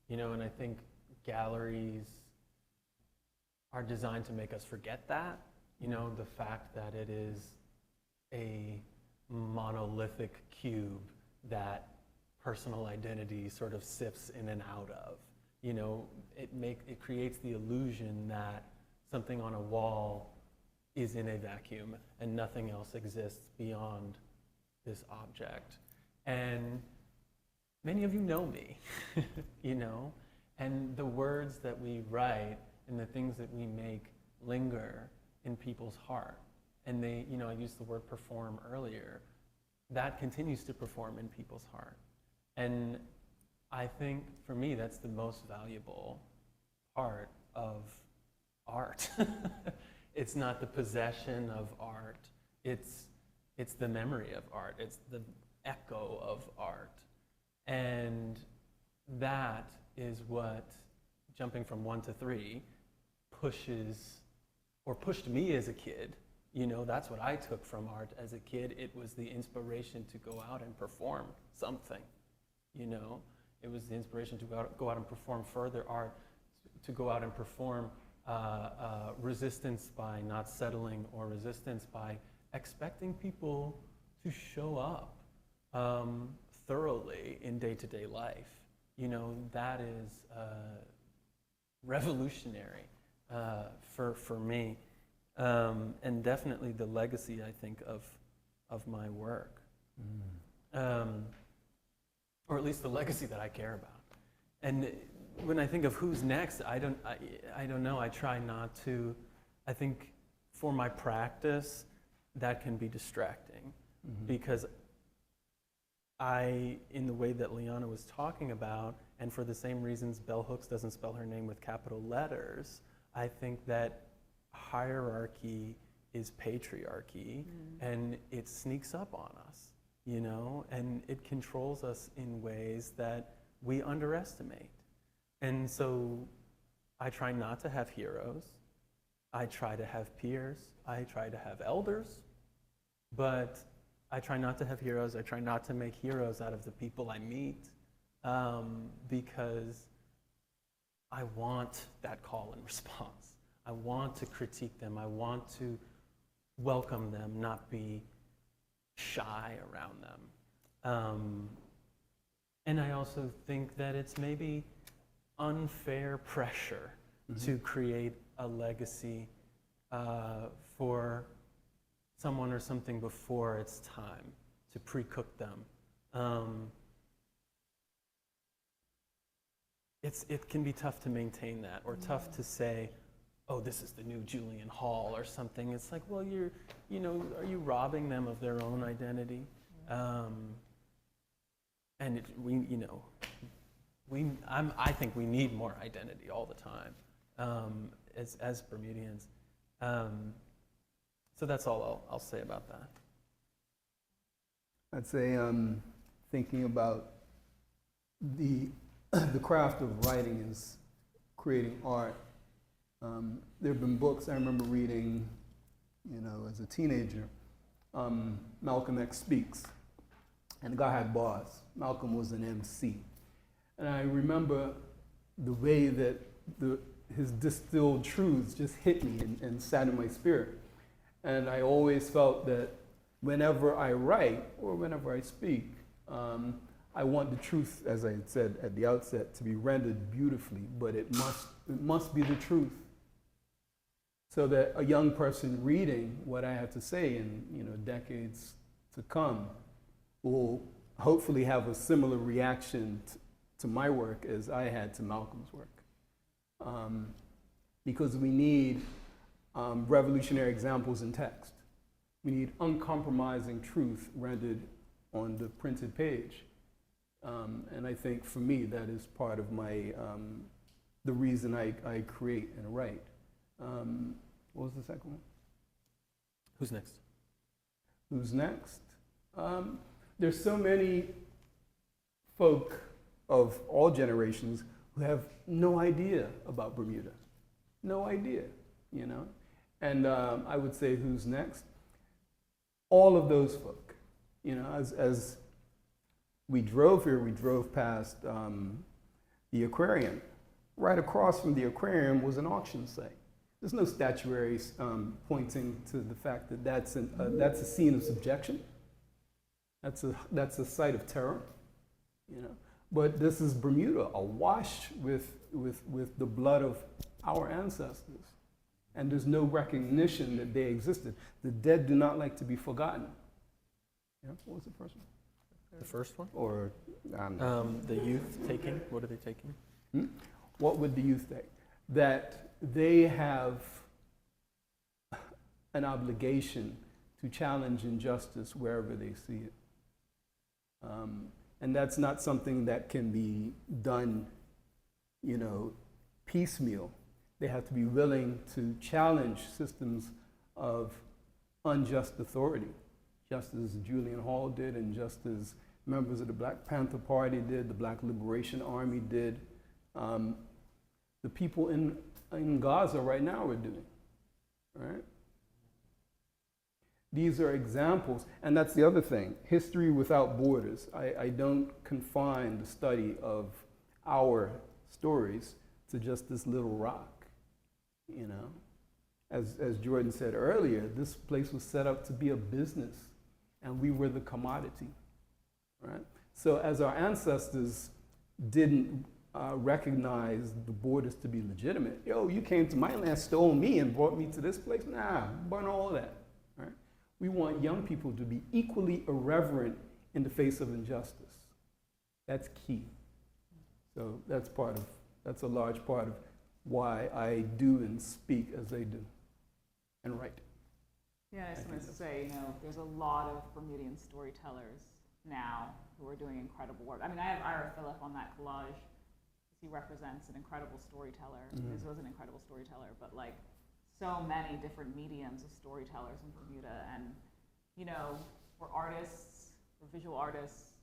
Speaker 1: and I think galleries are designed to make us forget that, the fact that it is a monolithic cube that personal identity sort of sifts in and out of. It creates the illusion that something on a wall is in a vacuum and nothing else exists beyond this object. And many of you know me, and the words that we write and the things that we make linger in people's heart. And they, I used the word perform earlier. That continues to perform in people's heart. And I think for me, that's the most valuable part of art. It's not the possession of art. It's It's the memory of art. It's the echo of art. And that is what, jumping from 1 to 3, pushed me as a kid. You know, that's what I took from art as a kid. It was the inspiration to go out and perform something, you know. It was the inspiration to go out and perform further art, to go out and perform resistance by not settling, or resistance by expecting people to show up thoroughly in day-to-day life. You know, that is revolutionary for me. And definitely the legacy, I think, of my work. Or at least the legacy that I care about. And when I think of who's next, I don't know. I try not to. I think for my practice, that can be distracting, because in the way that Liana was talking about, and for the same reasons Bell Hooks doesn't spell her name with capital letters, I think that hierarchy is patriarchy, and it sneaks up on us, you know, and it controls us in ways that we underestimate. And so I try not to have heroes. I try to have peers. I try to have elders. But I try not to have heroes. I try not to make heroes out of the people I meet, because I want that call and response. I want to critique them. I want to welcome them, not be shy around them. And I also think that it's maybe unfair pressure to create a legacy for someone or something before its time, to pre-cook them. It can be tough to maintain that, or tough to say, oh, this is the new Julian Hall or something. It's like, well, are you robbing them of their own identity? And I think we need more identity all the time as Bermudians. So that's all I'll say about that.
Speaker 2: I'd say thinking about the craft of writing is creating art. There have been books I remember reading, as a teenager. Malcolm X Speaks, and the guy had bars. Malcolm was an MC, and I remember the way that his distilled truths just hit me and sat in my spirit. And I always felt that whenever I write or whenever I speak, I want the truth, as I had said at the outset, to be rendered beautifully, but it must be the truth, so that a young person reading what I have to say in decades to come will hopefully have a similar reaction to my work as I had to Malcolm's work. Because we need revolutionary examples in text. We need uncompromising truth rendered on the printed page. And I think for me, that is part of my, the reason I create and write. What was the second one?
Speaker 1: Who's next?
Speaker 2: Who's next? There's so many folk of all generations who have no idea about Bermuda. No idea, And I would say, who's next? All of those folk. As we drove here, we drove past the aquarium. Right across from the aquarium was an auction site. There's no statuaries pointing to the fact that that's a scene of subjection. That's a site of terror, But this is Bermuda, awash with the blood of our ancestors, and there's no recognition that they existed. The dead do not like to be forgotten. Yeah, what was the first one?
Speaker 1: The first one?
Speaker 2: Or
Speaker 1: the youth taking? What are they taking?
Speaker 2: What would the youth take? That they have an obligation to challenge injustice wherever they see it. And that's not something that can be done, piecemeal. They have to be willing to challenge systems of unjust authority, just as Julian Hall did, and just as members of the Black Panther Party did, the Black Liberation Army did, the people in Gaza right now are doing, right? These are examples, and that's the other thing, history without borders. I don't confine the study of our stories to just this little rock, you know? As Jordan said earlier, this place was set up to be a business, and we were the commodity, right? So as our ancestors didn't recognize the borders to be legitimate, yo, you came to my land, stole me, and brought me to this place? Nah, burn all that, right? We want young people to be equally irreverent in the face of injustice. That's key. So that's a large part of why I do and speak as I do and write.
Speaker 3: Yeah, I just wanted to say, you know, there's a lot of Bermudian storytellers now who are doing incredible work. I mean, I have Ira Phillip on that collage. He represents an incredible storyteller.
Speaker 2: Mm-hmm.
Speaker 3: This was an incredible storyteller, but like so many different mediums of storytellers in Bermuda. And, you know, we're artists, we're visual artists.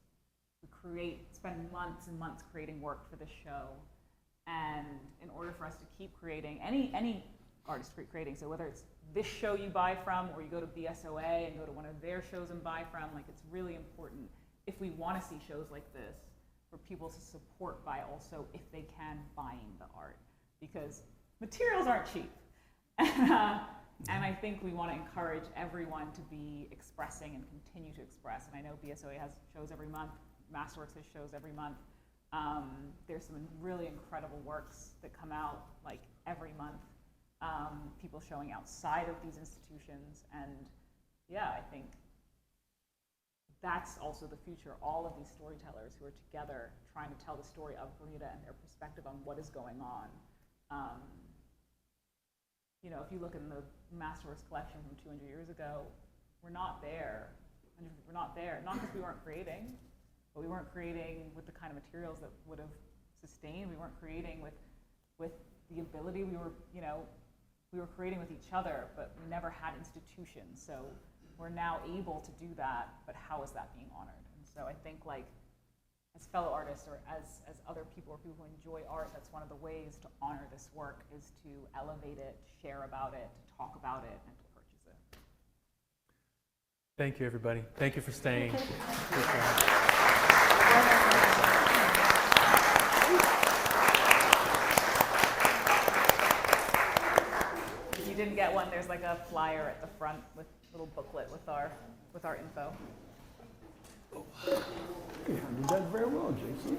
Speaker 3: We spend months and months creating work for this show. And in order for us to keep creating, any artist creating, so whether it's this show you buy from, or you go to BSOA and go to one of their shows and buy from, like it's really important, if we want to see shows like this, for people to support by also, if they can, buying the art. Because materials aren't cheap. And I think we want to encourage everyone to be expressing and continue to express. And I know BSOA has shows every month, Masterworks has shows every month. There's some really incredible works that come out like every month. People showing outside of these institutions, and yeah, I think that's also the future. All of these storytellers who are together trying to tell the story of Bermuda and their perspective on what is going on. You know, if you look in the Masterworks collection from 200 years ago, we're not there. We're not there, not because we weren't creating, but we weren't creating with the kind of materials that would have sustained. We weren't creating with the ability. We were creating with each other, but we never had institutions. So we're now able to do that, but how is that being honored? And so I think, like, as fellow artists or as other people or people who enjoy art, that's one of the ways to honor this work is to elevate it, to share about it, to talk about it, and to purchase it.
Speaker 1: Thank you, everybody. Thank you for staying.
Speaker 3: If you didn't get one, there's like a flyer at the front with a little booklet with our info.
Speaker 2: You handled that very well, Jason.